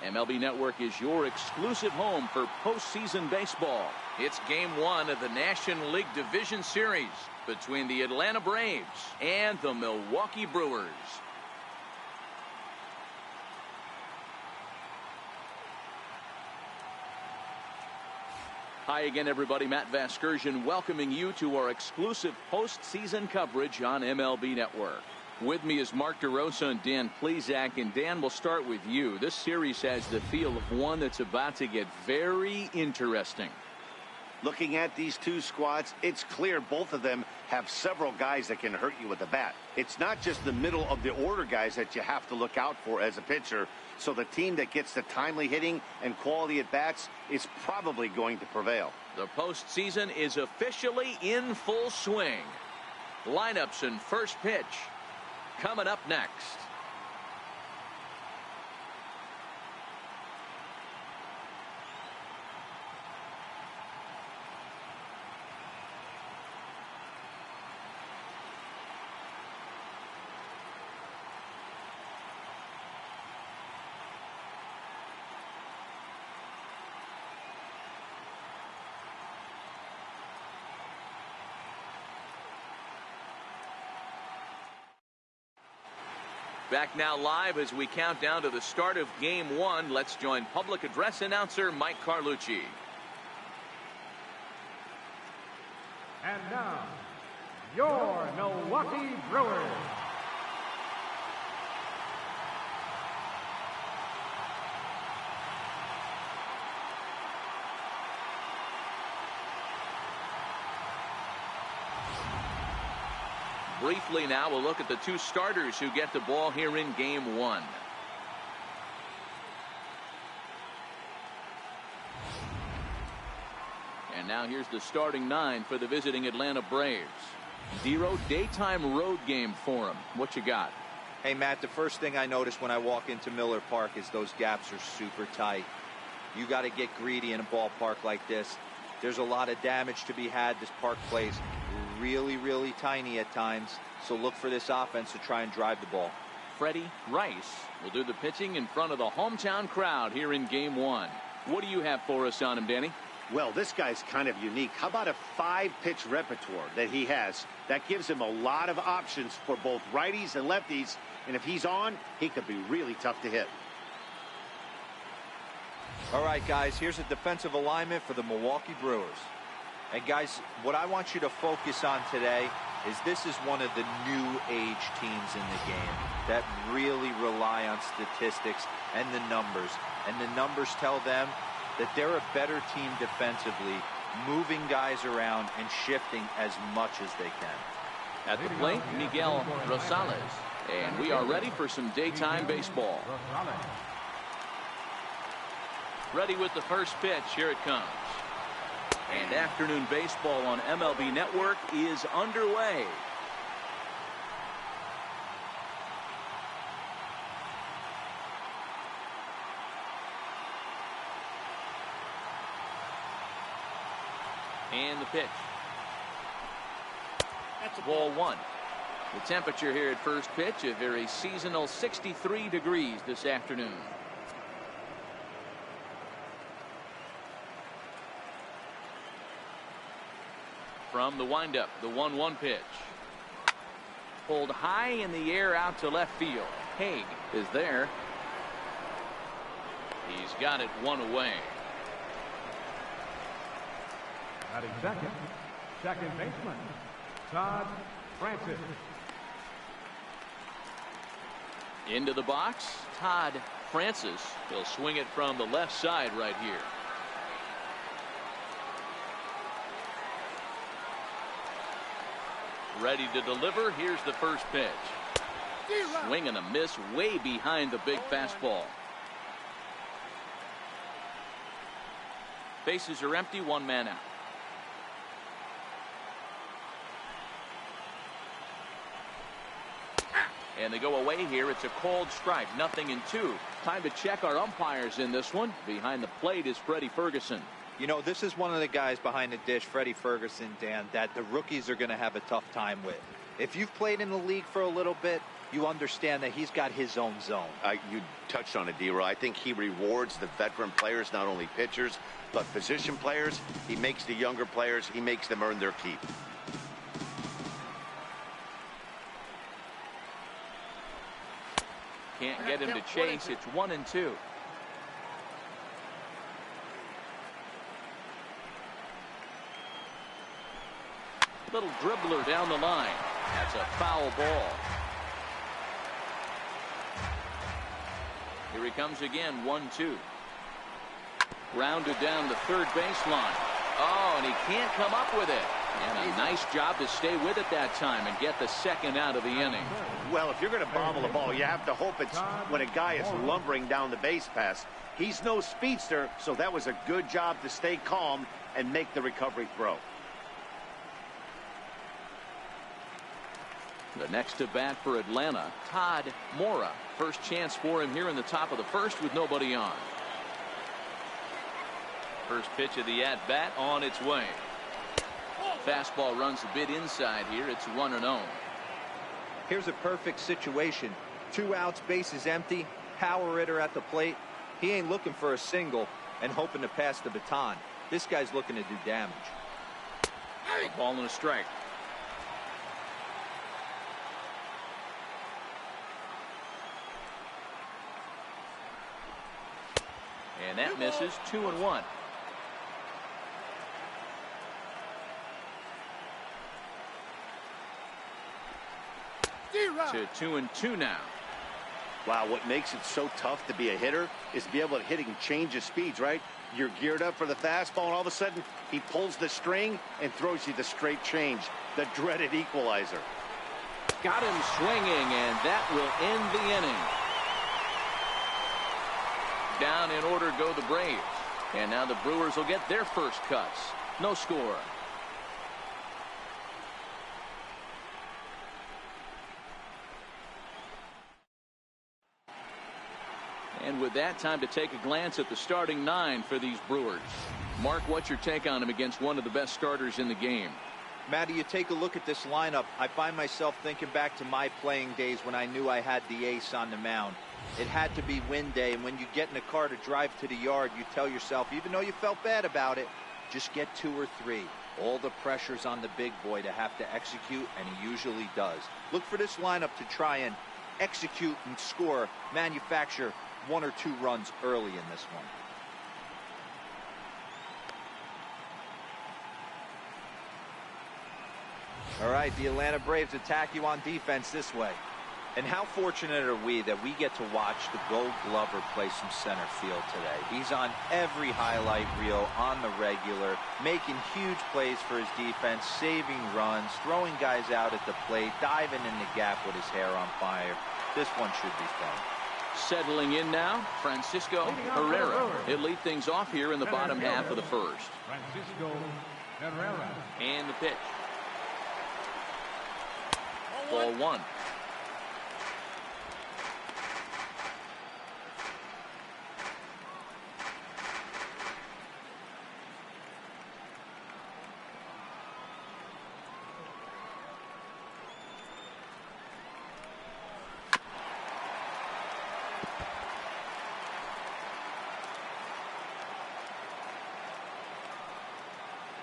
MLB Network is your exclusive home for postseason baseball. It's Game 1 of the National League Division Series between the Atlanta Braves and the Milwaukee Brewers. Hi again, everybody. Matt Vasgersian welcoming you to our exclusive postseason coverage on MLB Network. With me is Mark DeRosa and Dan Plesac. And Dan, we'll start with you. This series has the feel of one that's about to get very interesting. Looking at these two squads, it's clear both of them have several guys that can hurt you with the bat. It's not just the middle of the order guys that you have to look out for as a pitcher. So the team that gets the timely hitting and quality at bats is probably going to prevail. The postseason is officially in full swing. Lineups and first pitch coming up next. Back now live as we count down to the start of Game 1. Let's join public address announcer Mike Carlucci. And now, your Milwaukee Brewers. Briefly now, we'll look at the two starters who get the ball here in Game 1. And now here's the starting 9 for the visiting Atlanta Braves. Dero, daytime road game for him. What you got? Hey, Matt, the first thing I notice when I walk into Miller Park is those gaps are super tight. You got to get greedy in a ballpark like this. There's a lot of damage to be had. This park plays really, really tiny at times. So look for this offense to try and drive the ball. Freddie Rice will do the pitching in front of the hometown crowd here in Game 1. What do you have for us on him, Danny? Well, this guy's kind of unique. How about a 5-pitch repertoire that he has? That gives him a lot of options for both righties and lefties. And if he's on, he could be really tough to hit. All right, guys, here's a defensive alignment for the Milwaukee Brewers. And, guys, what I want you to focus on today is this is one of the new age teams in the game that really rely on statistics and the numbers. And the numbers tell them that they're a better team defensively, moving guys around and shifting as much as they can. At the plate, Miguel Rosales. And we are ready for some daytime baseball. Ready with the first pitch. Here it comes. And afternoon baseball on MLB Network is underway. And the pitch. That's a Ball 1. The temperature here at first pitch, a very seasonal 63 degrees this afternoon. From the windup, the 1-1 pitch. Pulled high in the air out to left field. Haig is there. He's got it one away. Batting second baseman, Todd Francis. Into the box, Todd Francis. He'll swing it from the left side right here. Ready to deliver. Here's the first pitch. Swing and a miss way behind the big fastball. Bases are empty, one man out. And they go away here. It's a called strike. 0-2. Time to check our umpires in this one. Behind the plate is Freddie Ferguson. You know, this is one of the guys behind the dish, Freddie Ferguson, Dan, that the rookies are going to have a tough time with. If you've played in the league for a little bit, you understand that he's got his own zone. You touched on it, D-Roy. I think he rewards the veteran players, not only pitchers, but position players. He makes the younger players, he makes them earn their keep. Can't get him to chase. It's 1-2. Little dribbler down the line. That's a foul ball. Here he comes again. 1-2. Rounded down the third baseline. Oh, and he can't come up with it. And a nice job to stay with it that time and get the second out of the inning. Well, if you're going to bobble a ball, you have to hope it's when a guy is lumbering down the base pass. He's no speedster, so that was a good job to stay calm and make the recovery throw. The next to bat for Atlanta, Todd Mora. First chance for him here in the top of the first with nobody on. First pitch of the at-bat on its way. Fastball runs a bit inside here. It's 1-0. Here's a perfect situation. 2 outs, bases empty, power hitter at the plate. He ain't looking for a single and hoping to pass the baton. This guy's looking to do damage. A ball and a strike. And that misses. 2-1. To 2-2 now. Wow, what makes it so tough to be a hitter is to be able to hit and change the speeds, right? You're geared up for the fastball, and all of a sudden, he pulls the string and throws you the straight change, the dreaded equalizer. Got him swinging, and that will end the inning. Down in order go the Braves. And now the Brewers will get their first cuts. No score. And with that, time to take a glance at the starting 9 for these Brewers. Mark, what's your take on him against one of the best starters in the game? Matty, you take a look at this lineup. I find myself thinking back to my playing days when I knew I had the ace on the mound. It had to be win day, and when you get in a car to drive to the yard, you tell yourself, even though you felt bad about it, just get 2 or 3. All the pressure's on the big boy to have to execute, and he usually does. Look for this lineup to try and execute and score, manufacture 1 or 2 runs early in this one. All right, the Atlanta Braves attack you on defense this way. And how fortunate are we that we get to watch the Gold Glover play some center field today. He's on every highlight reel on the regular, making huge plays for his defense, saving runs, throwing guys out at the plate, diving in the gap with his hair on fire. This one should be fun. Settling in now, Francisco Herrera. He'll lead things off here in the bottom half of the first. Francisco Herrera. And the pitch. Ball 1.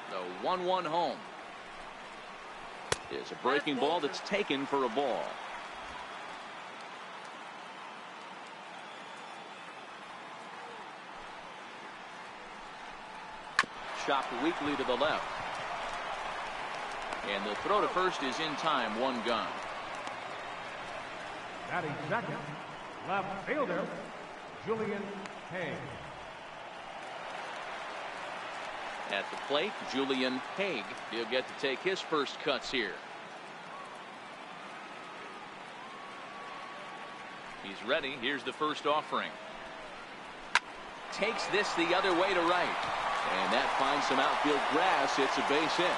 The 1-1 home. It's a breaking ball that's taken for a ball. Chopped weakly to the left. And the throw to first is in time. 1 gone. Batting second, left fielder, Julian Hay. At the plate, Julian Haig. He'll get to take his first cuts here. He's ready. Here's the first offering. Takes this the other way to right. And that finds some outfield grass. It's a base hit.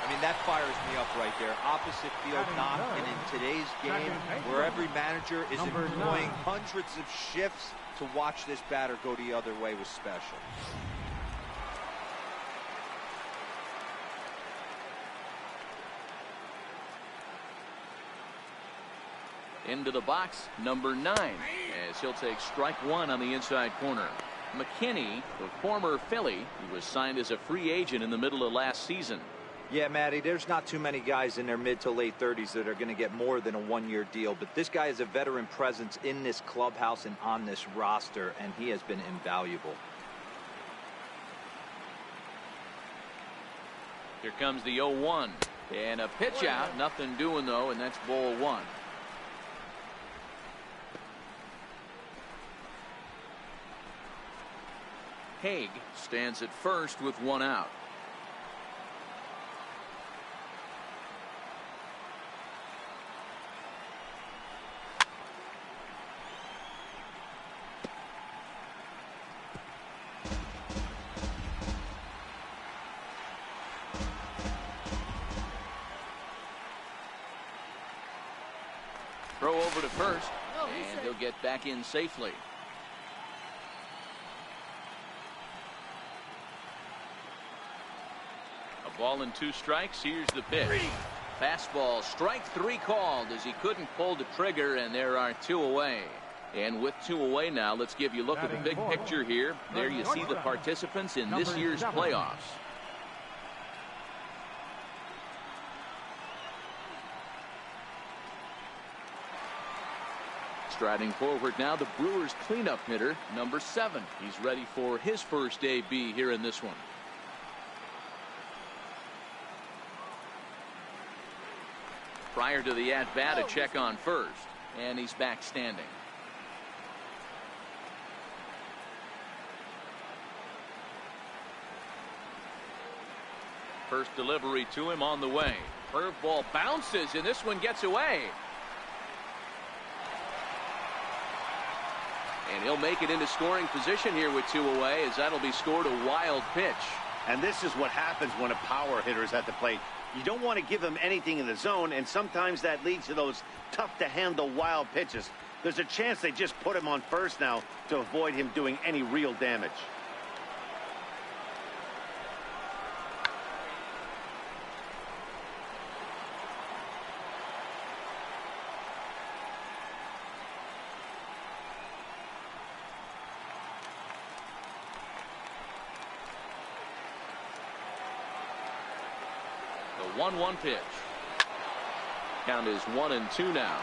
I mean, that fires me up right there. Opposite field knock. And in today's game, where every manager is employing hundreds of shifts, to watch this batter go the other way was special. Into the box, number 9, as he'll take strike 1 on the inside corner. McKinney, the former Philly, who was signed as a free agent in the middle of last season. Yeah, Matty, there's not too many guys in their mid to late 30s that are going to get more than a 1-year deal, but this guy is a veteran presence in this clubhouse and on this roster, and he has been invaluable. Here comes the 0-1, and a pitch out, nothing doing though, and that's ball 1. Haig stands at first with 1 out. Throw over to first, and he'll get back in safely. A ball and 2 strikes. Here's the pitch. Fastball, strike 3 called as he couldn't pull the trigger, and there are 2 away. And with 2 away now, let's give you a look at the big picture here. There you see the participants in this year's playoffs. Striding forward now, the Brewers cleanup hitter, number 7. He's ready for his first AB here in this one. Prior to the at-bat, a check on first, and he's back standing. First delivery to him on the way. Curveball bounces, and this one gets away. And he'll make it into scoring position here with 2 away, as that'll be scored a wild pitch. And this is what happens when a power hitter is at the plate. You don't want to give him anything in the zone, and sometimes that leads to those tough-to-handle wild pitches. There's a chance they just put him on first now to avoid him doing any real damage. The 1-1 pitch. Count is 1-2 now.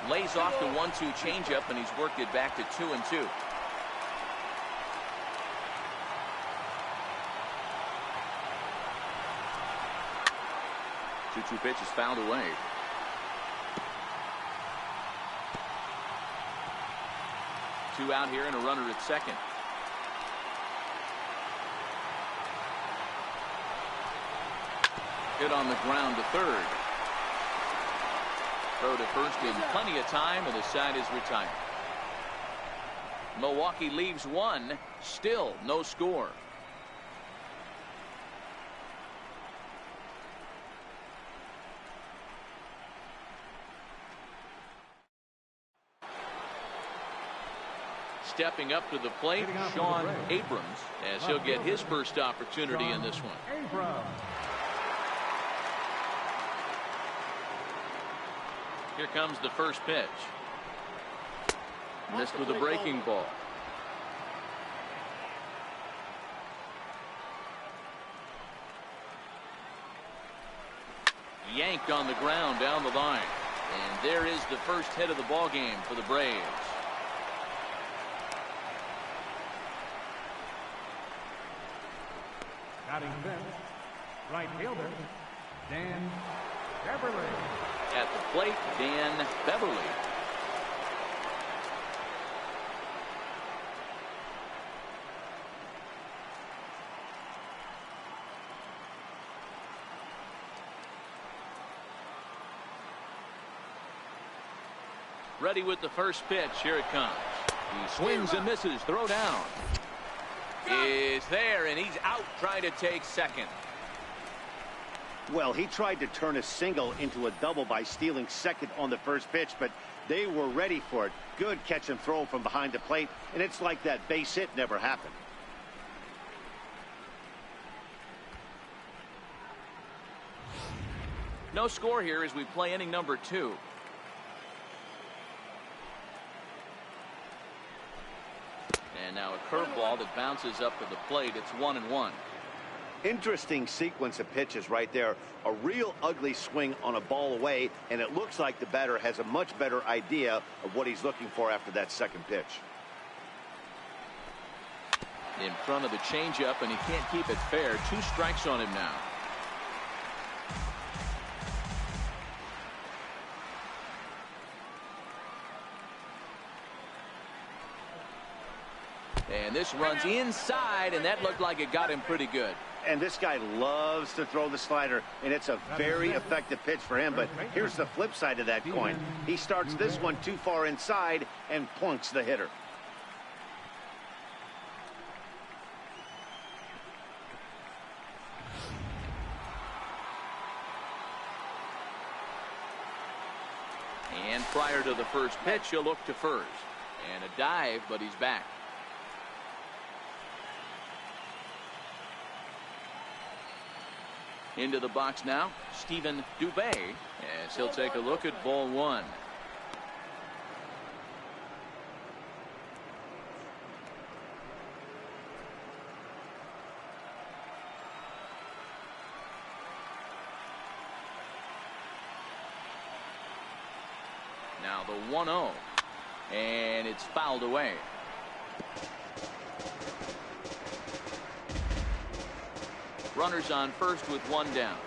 Lays off the 1-2 changeup, and he's worked it back to 2-2. Two pitch is fouled away. Two out here and a runner at second. Hit on the ground to third. Throw to first in plenty of time, and the side is retired. Milwaukee leaves 1, still no score. Stepping up to the plate, Sean Abrams, as he'll get his first opportunity in this one. Here comes the first pitch. Missed with a breaking ball. Yanked on the ground down the line. And there is the first hit of the ball game for the Braves. Batting fifth, right fielder, Dan Beverly. At the plate, Dan Beverly. Ready with the first pitch. Here it comes. He swings and misses. Throw down is there, and he's out trying to take second. Well, he tried to turn a single into a double by stealing second on the first pitch, but they were ready for it. Good catch and throw from behind the plate, and it's like that base hit never happened. No score here as we play inning number 2. And now a curveball that bounces up to the plate. It's 1-1. Interesting sequence of pitches right there. A real ugly swing on a ball away, and it looks like the batter has a much better idea of what he's looking for after that second pitch. In front of the changeup, and he can't keep it fair. 2 strikes on him now. And this runs inside, and that looked like it got him pretty good. And this guy loves to throw the slider, and it's a very effective pitch for him. But here's the flip side of that coin. He starts this one too far inside and plunks the hitter. And prior to the first pitch, he'll look to first. And a dive, but he's back. Into the box now, Stephen Dubé, as he'll take a look at ball 1. Now the 1-0. And it's fouled away. Runners on first with one down.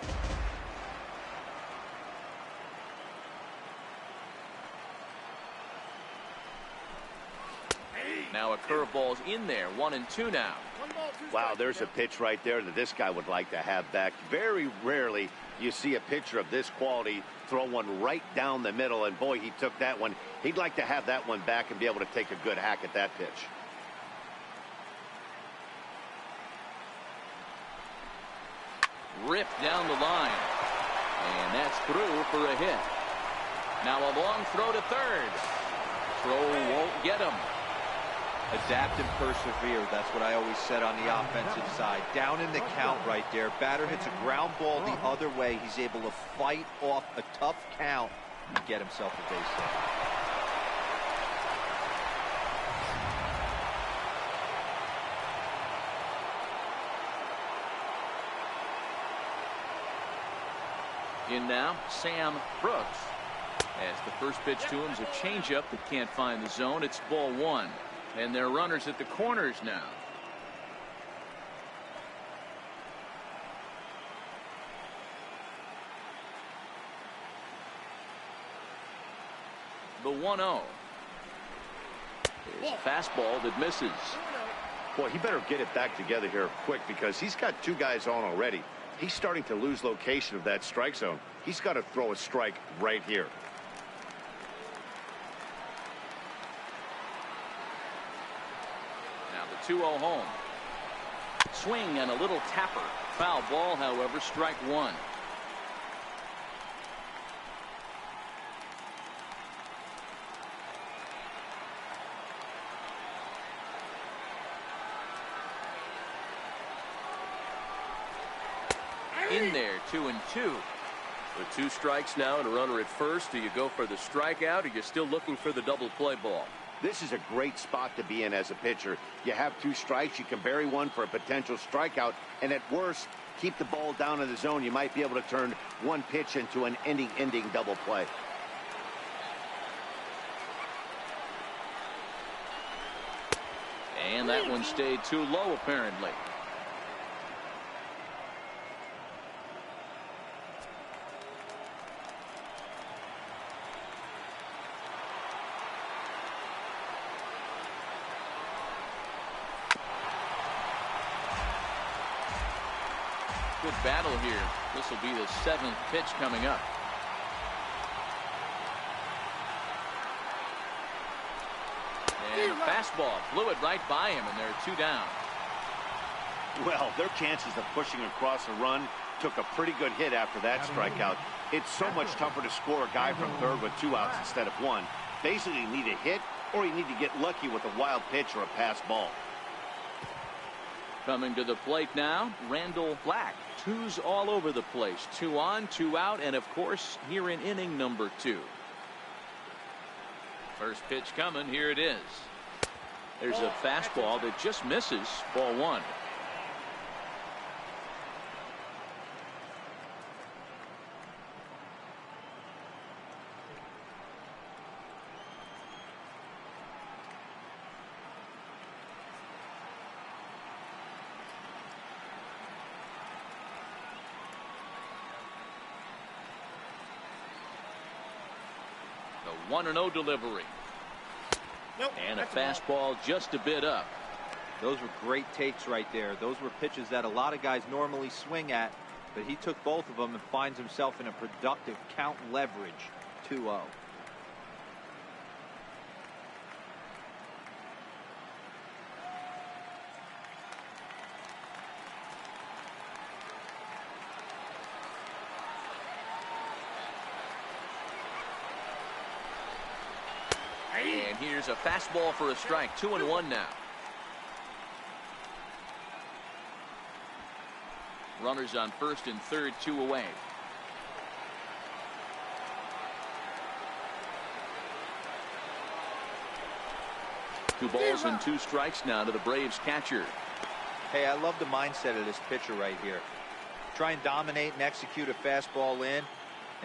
Now a curveball's in there. 1-2 now. Wow, there's a pitch right there that this guy would like to have back. Very rarely you see a pitcher of this quality throw one right down the middle, and boy, he took that one. He'd like to have that one back and be able to take a good hack at that pitch. Ripped down the line. And that's through for a hit. Now a long throw to third. Throw won't get him. Adapt and persevere. That's what I always said on the offensive side. Down in the count right there. Batter hits a ground ball the other way. He's able to fight off a tough count and get himself a base hit. In now, Sam Brooks. As the first pitch to him is a changeup that can't find the zone. It's ball one. And they're runners at the corners now. The 1-0. There's a fastball that misses. Boy, he better get it back together here quick because he's got two guys on already. He's starting to lose location of that strike zone. He's got to throw a strike right here. Now the 2-0 home. Swing and a little tapper. Foul ball, however, strike one. In there, 2-2. With two strikes now and a runner at first, do you go for the strikeout or you're still looking for the double play ball? This is a great spot to be in as a pitcher. You have two strikes, you can bury one for a potential strikeout, and at worst, keep the ball down in the zone. You might be able to turn one pitch into an ending double play. And that one stayed too low, apparently. Good battle here. This will be the seventh pitch coming up. And a fastball blew it right by him, and there are two down. Well, their chances of pushing across a run took a pretty good hit after that strikeout. It's so much tougher to score a guy from third with two outs instead of one. Basically, you need a hit or you need to get lucky with a wild pitch or a pass ball. Coming to the plate now, Randall Black. Twos all over the place. 2 on, 2 out, and of course, here in inning number 2. First pitch coming. Here it is. There's a fastball that just misses. Ball one. The 1-0 delivery. Nope, and a that's fastball just a bit up. Those were great takes right there. Those were pitches that a lot of guys normally swing at, but he took both of them and finds himself in a productive count leverage. 2-0. And here's a fastball for a strike. 2-1 now. Runners on first and third, 2 away. Two balls and 2 strikes now to the Braves catcher. Hey, I love the mindset of this pitcher right here. Try and dominate and execute a fastball in,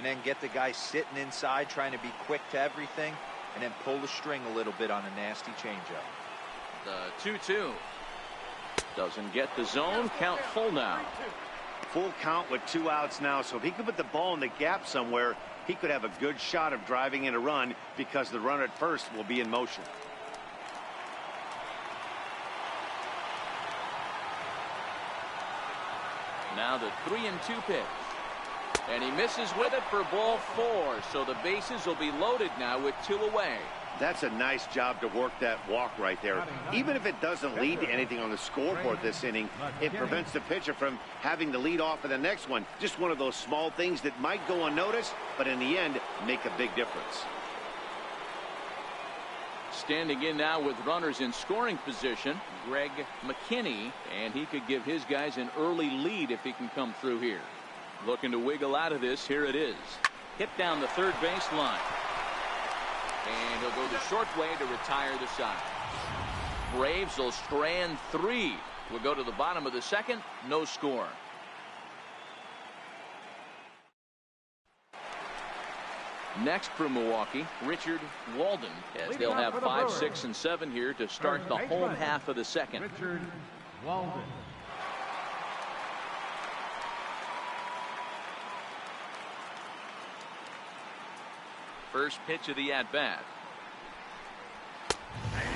and then get the guy sitting inside trying to be quick to everything, and then pull the string a little bit on a nasty changeup. The 2-2. Doesn't get the zone. Count full now. Full count with 2 outs now, so if he could put the ball in the gap somewhere, he could have a good shot of driving in a run because the runner at first will be in motion. Now the 3-2 pitch. And he misses with it for ball 4. So the bases will be loaded now with 2 away. That's a nice job to work that walk right there. Even if it doesn't lead to anything on the scoreboard this inning, it prevents the pitcher from having to lead off in the next one. Just one of those small things that might go unnoticed, but in the end, make a big difference. Standing in now with runners in scoring position, Greg McKinney, and he could give his guys an early lead if he can come through here. Looking to wiggle out of this. Here it is. Hit down the third baseline. And he'll go the short way to retire the side. Braves will strand 3. We'll go to the bottom of the second. No score. Next for Milwaukee, Richard Walden, as they'll have 5, 6, and 7 here to start the home half of the second. Richard Walden. First pitch of the at-bat.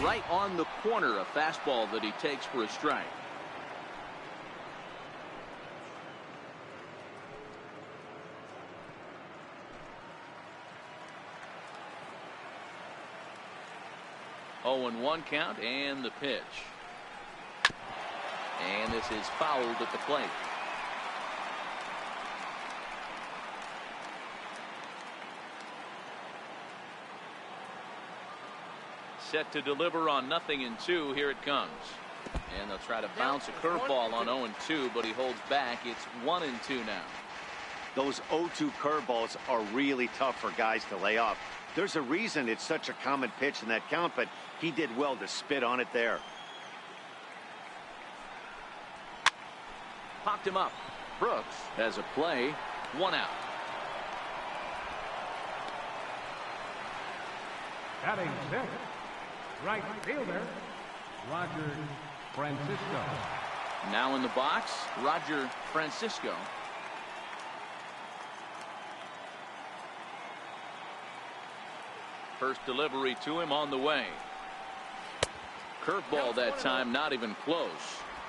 Right on the corner, a fastball that he takes for a strike. Oh, and 1 count, and the pitch. And this is fouled at the plate. Set to deliver on 0-2. Here it comes. And they'll try to bounce a curveball on 0-2, but he holds back. It's 1-2 now. Those 0-2 curveballs are really tough for guys to lay off. There's a reason it's such a common pitch in that count, but he did well to spit on it there. Popped him up. Brooks has a play. 1 out. Batting 6th, right fielder, Roger Francisco. Now in the box, Roger Francisco. First delivery to him on the way. Curveball that time, not even close.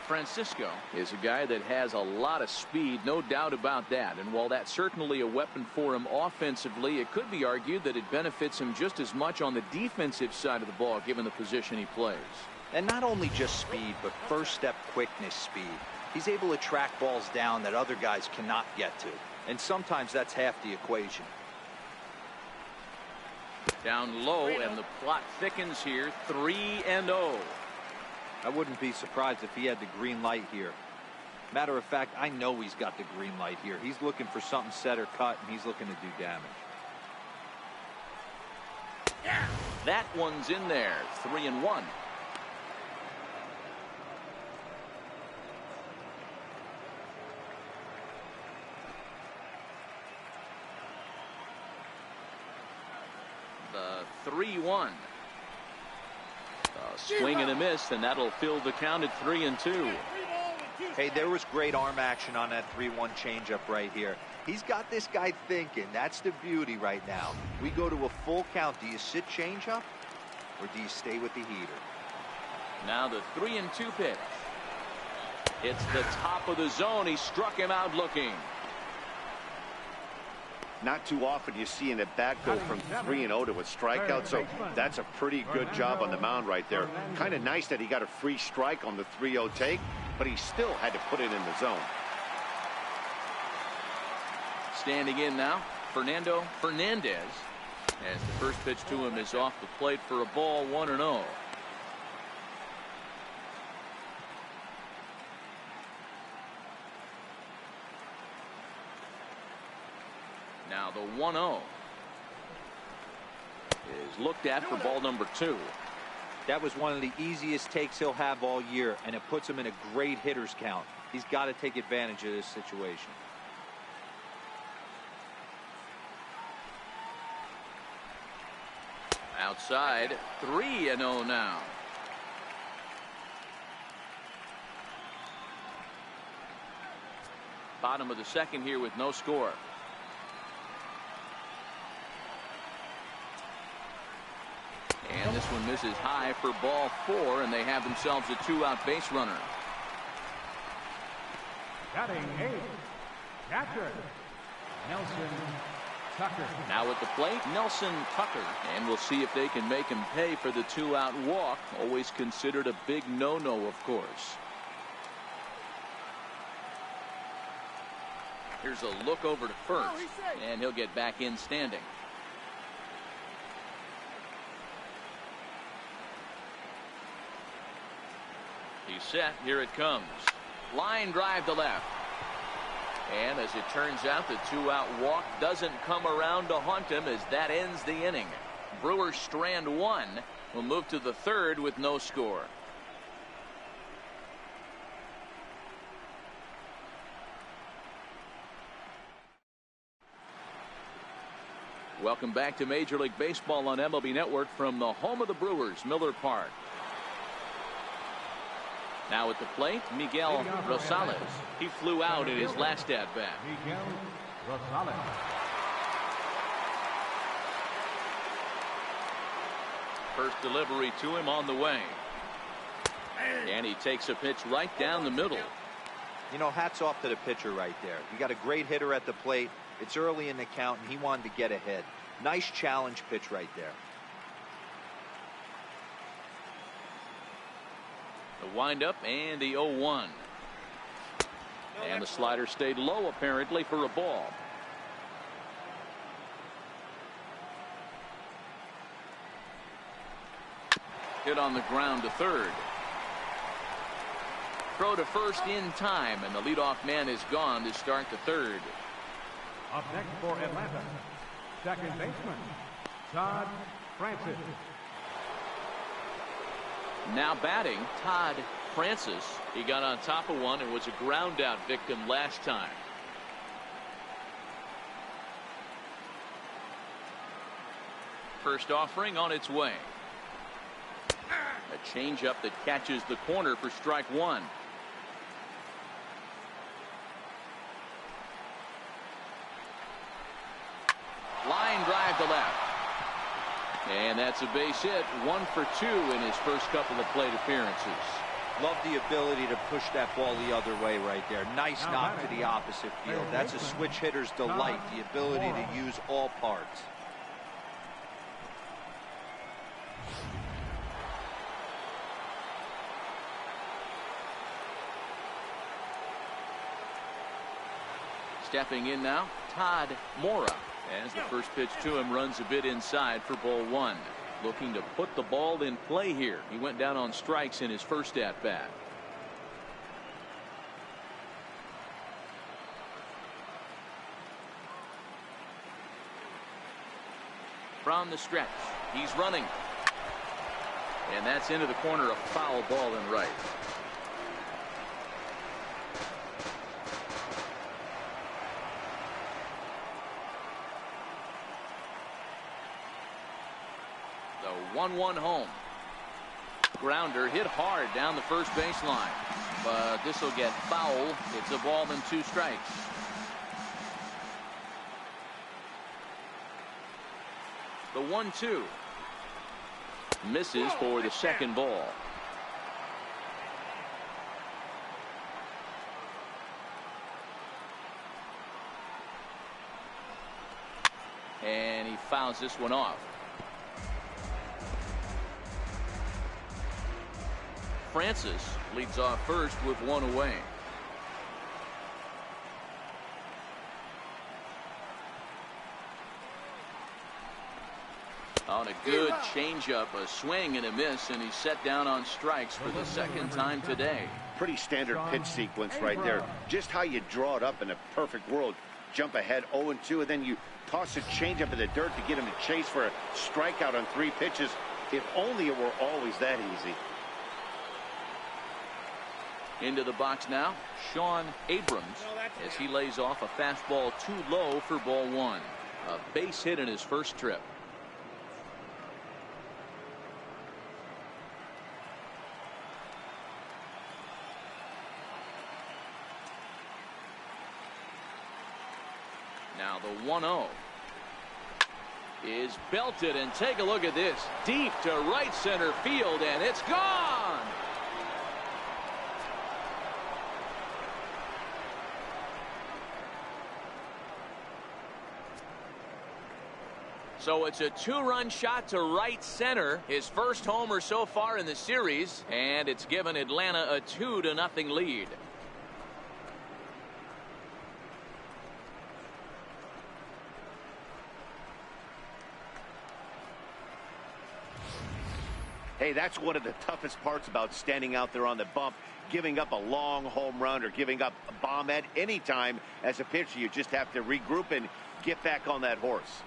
Francisco is a guy that has a lot of speed, no doubt about that. And while that's certainly a weapon for him offensively, it could be argued that it benefits him just as much on the defensive side of the ball, given the position he plays. And not only just speed, but first step quickness speed. He's able to track balls down that other guys cannot get to. And sometimes that's half the equation. Down low, and the plot thickens here. 3-0. I wouldn't be surprised if he had the green light here. Matter of fact, I know he's got the green light here. He's looking for something set or cut, and he's looking to do damage. That one's in there. 3-1. The 3-1. A swing and a miss, and that'll fill the count at 3-2. Hey, there was great arm action on that 3-1 changeup right here. He's got this guy thinking. That's the beauty right now. We go to a full count. Do you sit changeup, or do you stay with the heater? Now the 3-2 pitch. It's the top of the zone. He struck him out looking. Not too often you see an at-bat go from 3-0 to a strikeout, so that's a pretty good job on the mound right there. Kind of nice that he got a free strike on the 3-0 take, but he still had to put it in the zone. Standing in now, Fernando Fernandez, as the first pitch to him is off the plate for a ball. 1-0. Now the 1-0 is looked at for ball number 2. That was one of the easiest takes he'll have all year, and it puts him in a great hitter's count. He's got to take advantage of this situation. Outside, 3-0 now. Bottom of the second here with no score. And this one misses high for ball 4, and they have themselves a 2-out base runner. Batting 8th, catcher, Nelson Tucker. Now at the plate, Nelson Tucker. And we'll see if they can make him pay for the 2-out walk. Always considered a big no-no, of course. Here's a look over to first, and he'll get back in standing. He's set. Here it comes. Line drive to left. And as it turns out, the 2-out walk doesn't come around to haunt him as that ends the inning. Brewers strand 1. Will move to the 3rd with no score. Welcome back to Major League Baseball on MLB Network from the home of the Brewers, Miller Park. Now at the plate, Miguel Rosales. He flew out in his last at-bat. Miguel Rosales. First delivery to him on the way. And he takes a pitch right down the middle. You know, hats off to the pitcher right there. You got a great hitter at the plate. It's early in the count, and he wanted to get ahead. Nice challenge pitch right there. The windup and the 0-1. And the slider stayed low apparently for a ball. Hit on the ground to third. Throw to first in time, and the leadoff man is gone to start the third. Up next for Atlanta, second baseman, Todd Francis. Now batting, Todd Francis. He got on top of one and was a ground out victim last time. First offering on its way. A changeup that catches the corner for strike 1. Line drive to left. And that's a base hit. 1 for 2 in his first couple of plate appearances. Love the ability to push that ball the other way right there. Nice knock to the opposite field. That's a switch hitter's delight, the ability to use all parts. Stepping in now, Todd Mora. As the first pitch to him runs a bit inside for ball 1. Looking to put the ball in play here. He went down on strikes in his first at bat. From the stretch, he's running. And that's into the corner, a foul ball in right. The 1-1 home. Grounder hit hard down the first baseline, but this will get foul. It's a ball and 2 strikes. The 1-2 misses for the second ball. And he fouls this one off. Francis leads off first with 1 away. On a good changeup, a swing and a miss, and he's set down on strikes for the second time today. Pretty standard pitch sequence right there. Just how you draw it up in a perfect world. Jump ahead 0-2, and then you toss a changeup in the dirt to get him to chase for a strikeout on 3 pitches. If only it were always that easy. Into the box now, Sean Abrams, as he lays off a fastball too low for ball 1. A base hit in his first trip. Now the 1-0 is belted, and take a look at this. Deep to right center field, and it's gone. So it's a 2-run shot to right center, his first homer so far in the series, and it's given Atlanta a 2-0 lead. Hey, that's one of the toughest parts about standing out there on the bump. Giving up a long home run or giving up a bomb at any time as a pitcher, you just have to regroup and get back on that horse.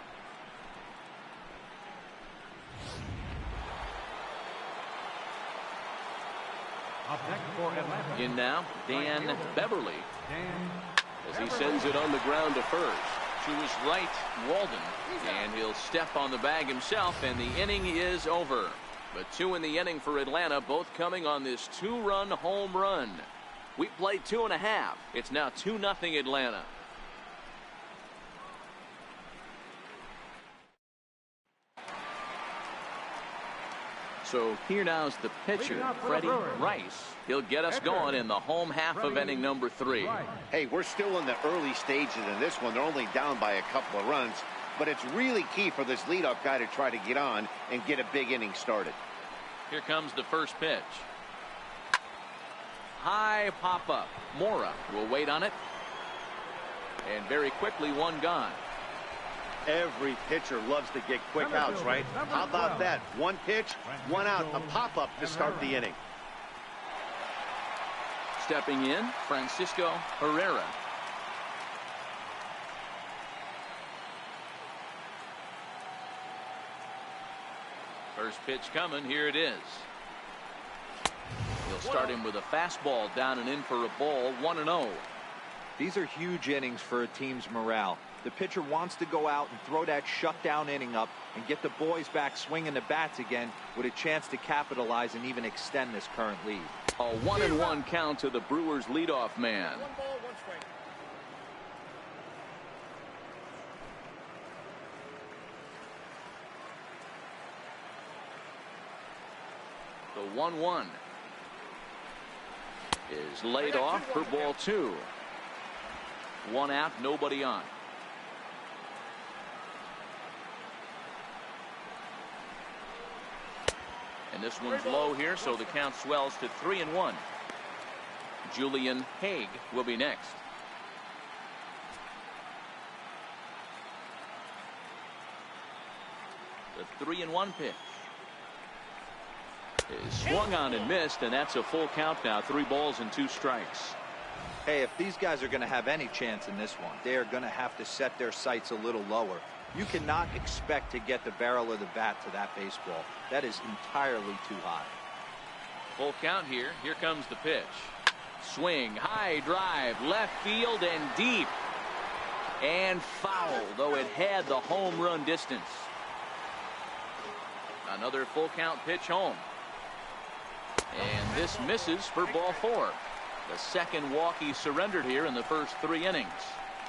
Up next for Atlanta. In now, Dan Beverly. Dan As he sends it on the ground to first. To his right, Walden. And he'll step on the bag himself, and the inning is over. But 2 in the inning for Atlanta, both coming on this 2-run home run. We played 2.5. It's now 2-0 Atlanta. So here now is the pitcher, Freddie Rice. He'll get us going in the home half of inning number 3. Hey, we're still in the early stages in this one. They're only down by a couple of runs. But it's really key for this leadoff guy to try to get on and get a big inning started. Here comes the first pitch. High pop up. Mora will wait on it. And very quickly, one gone. Every pitcher loves to get quick outs, right? How about that? One pitch, one out, a pop-up to start the inning. Stepping in, Francisco Herrera. First pitch coming. Here it is. He'll start him with a fastball down and in for a ball. 1-0. These are huge innings for a team's morale. The pitcher wants to go out and throw that shutdown inning up and get the boys back swinging the bats again with a chance to capitalize and even extend this current lead. A 1-1 count to the Brewers leadoff man. 1 ball, 1 strike. The 1-1 is laid off for ball 2. 1 out, nobody on. And this one's low here, so the count swells to 3-1. Julian Haig will be next. The 3-1 pitch is swung on and missed, and that's a full count now. 3 balls and 2 strikes. Hey, if these guys are going to have any chance in this one, they are going to have to set their sights a little lower. You cannot expect to get the barrel of the bat to that baseball. That is entirely too high. Full count here. Here comes the pitch. Swing, high drive, left field and deep. And foul, though it had the home run distance. Another full count pitch home. And this misses for ball 4. The second walk he surrendered here in the first 3 innings.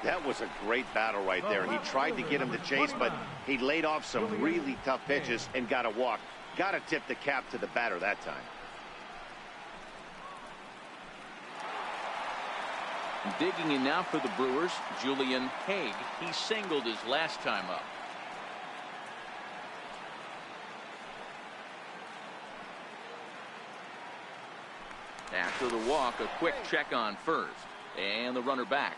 That was a great battle right there. He tried to get him to chase, but he laid off some really tough pitches and got a walk. Got to tip the cap to the batter that time. Digging in now for the Brewers, Julian Haig. He singled his last time up. After the walk, a quick check on first. And the runner back.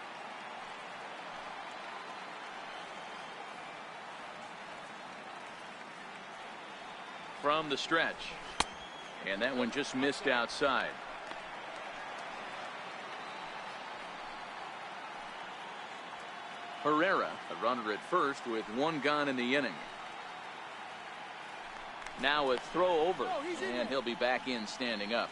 From the stretch. And that one just missed outside. Herrera, a runner at first with 1 gone in the inning. Now a throw over, and he'll be back in standing up.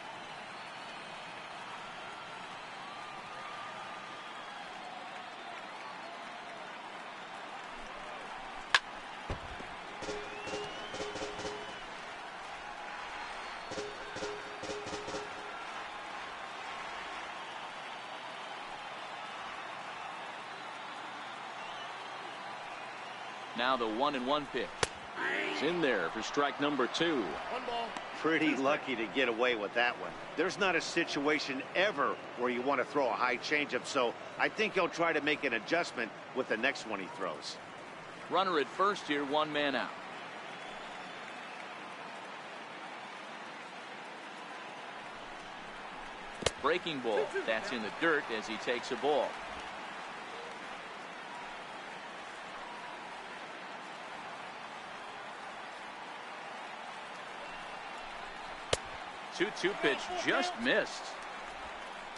Now the 1-1 pitch. He's in there for strike number 2. 1 ball. Pretty lucky to get away with that one. There's not a situation ever where you want to throw a high changeup, so I think he'll try to make an adjustment with the next one he throws. Runner at first here, 1 man out. Breaking ball. That's in the dirt as he takes a ball. Two-2 pitch just missed.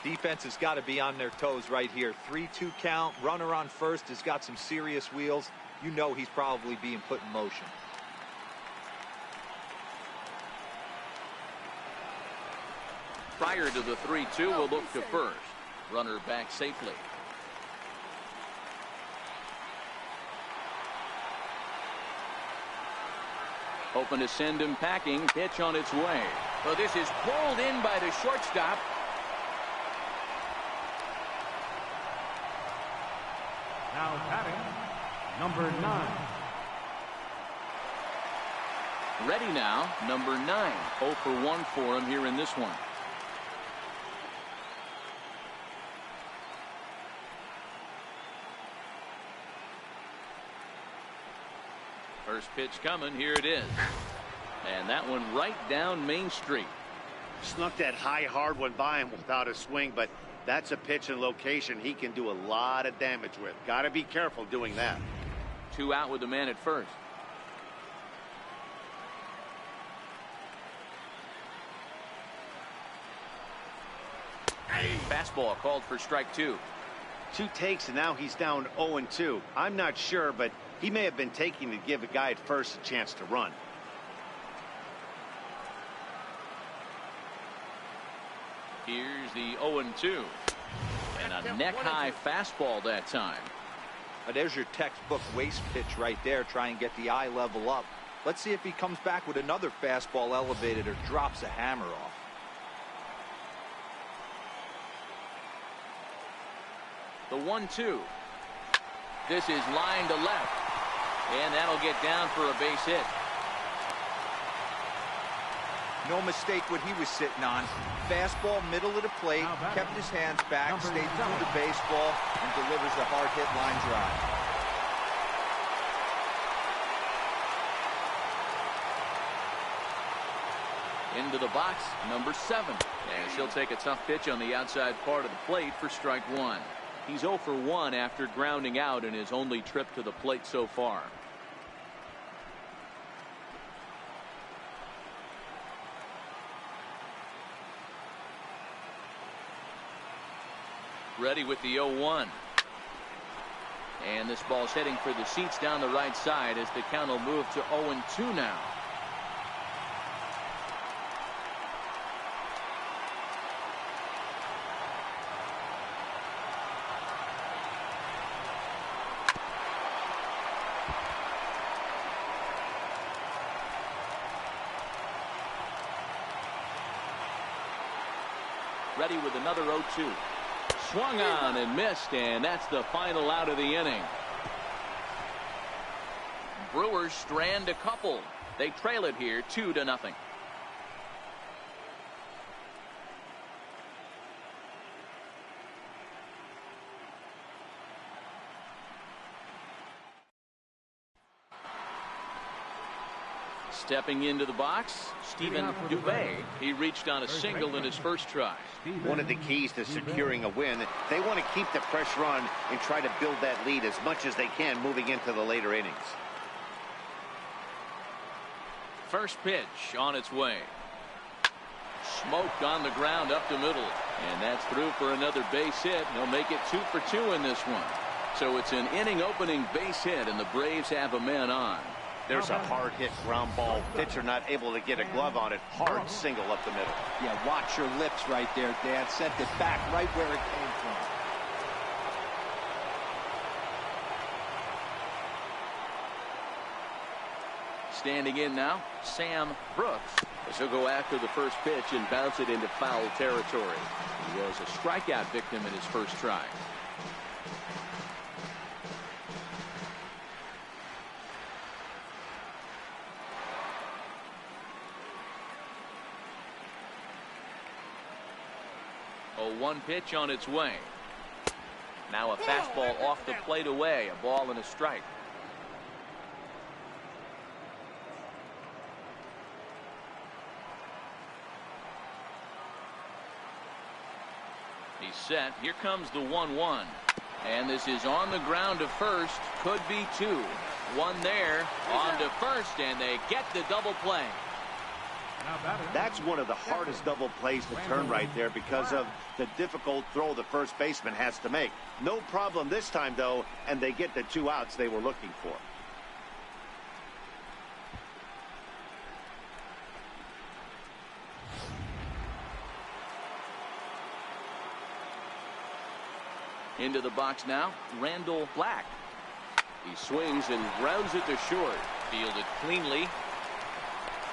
Defense has got to be on their toes right here. 3-2 count. Runner on first has got some serious wheels. You know he's probably being put in motion. Prior to the 3-2, we'll look to first. Runner back safely. Hoping to send him packing. Pitch on its way. Well, this is pulled in by the shortstop. Now batting, number 9. Ready now, number 9. 0 for 1 for him here in this one. First pitch coming. Here it is. And that one right down Main Street. Snuck that high, hard one by him without a swing, but that's a pitch and location he can do a lot of damage with. Got to be careful doing that. 2 out with the man at first. Fastball called for strike 2. 2 takes and now he's down 0-2. I'm not sure, but he may have been taking to give a guy at first a chance to run. Here's the 0-2. And a neck-high fastball that time. There's your textbook waist pitch right there. Try and get the eye level up. Let's see if he comes back with another fastball elevated or drops a hammer off. The 1-2. This is line to left. And that'll get down for a base hit. No mistake what he was sitting on. Fastball middle of the plate, kept his hands back, stayed through the baseball, and delivers a hard hit line drive. Into the box, number 7. And she'll take a tough pitch on the outside part of the plate for strike 1. He's 0 for 1 after grounding out in his only trip to the plate so far. Ready with the 0-1. And this ball's heading for the seats down the right side as the count will move to 0-2 now. Ready with another 0-2. Swung on and missed, and that's the final out of the inning. Brewers strand a couple. They trail it here 2-0. Stepping into the box, Stephen Dubé. He reached on a single in his first try. One of the keys to securing a win, they want to keep the pressure on and try to build that lead as much as they can moving into the later innings. First pitch on its way. Smoked on the ground up the middle. And that's through for another base hit. They'll make it 2 for 2 in this one. So it's an inning opening base hit, and the Braves have a man on. There's a hard hit ground ball. Pitcher not able to get a glove on it. Hard single up the middle. Yeah, watch your lips right there, Dad. Sent it back right where it came from. Standing in now, Sam Brooks. As he'll go after the first pitch and bounce it into foul territory. He was a strikeout victim in his first try. 0-1 pitch on its way. Now a fastball off the plate away. A ball and a strike. He's set. Here comes the 1-1. And this is on the ground to first. Could be two. One there. On to first, and they get the double play. That's one of the hardest double plays to turn right there because of the difficult throw the first baseman has to make. No problem this time, though, and they get the 2 outs they were looking for. Into the box now, Randall Black. He swings and grounds it to short. Fielded cleanly.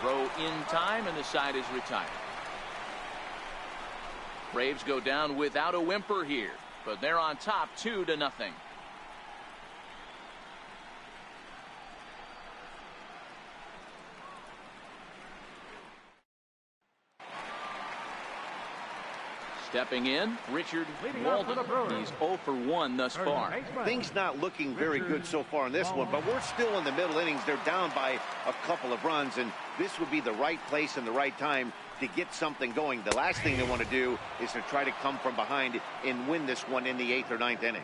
Throw in time, and the side is retired. Braves go down without a whimper here, but they're on top 2-0. Stepping in, Richard Walden. He's 0 for 1 thus far. Things not looking very good so far in this one, but we're still in the middle innings. They're down by a couple of runs, and this would be the right place and the right time to get something going. The last thing they want to do is to try to come from behind and win this one in the 8th or 9th inning.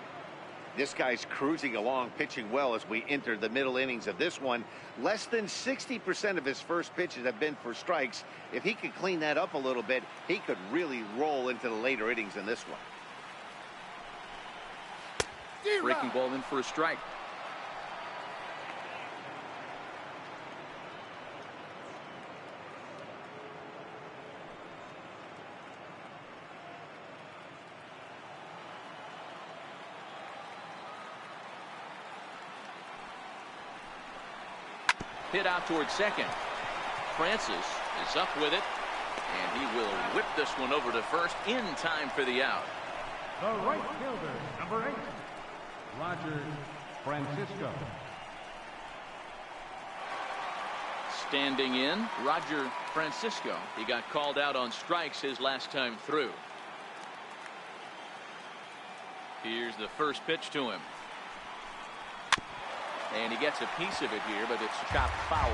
This guy's cruising along, pitching well as we enter the middle innings of this one. Less than 60% of his first pitches have been for strikes. If he could clean that up a little bit, he could really roll into the later innings in this one. Breaking ball in for a strike. Hit out towards second. Francis is up with it, and he will whip this one over to first in time for the out. The right fielder, number 8, Roger Francisco. Standing in, Roger Francisco. He got called out on strikes his last time through. Here's the first pitch to him. And he gets a piece of it here, but it's chopped foul.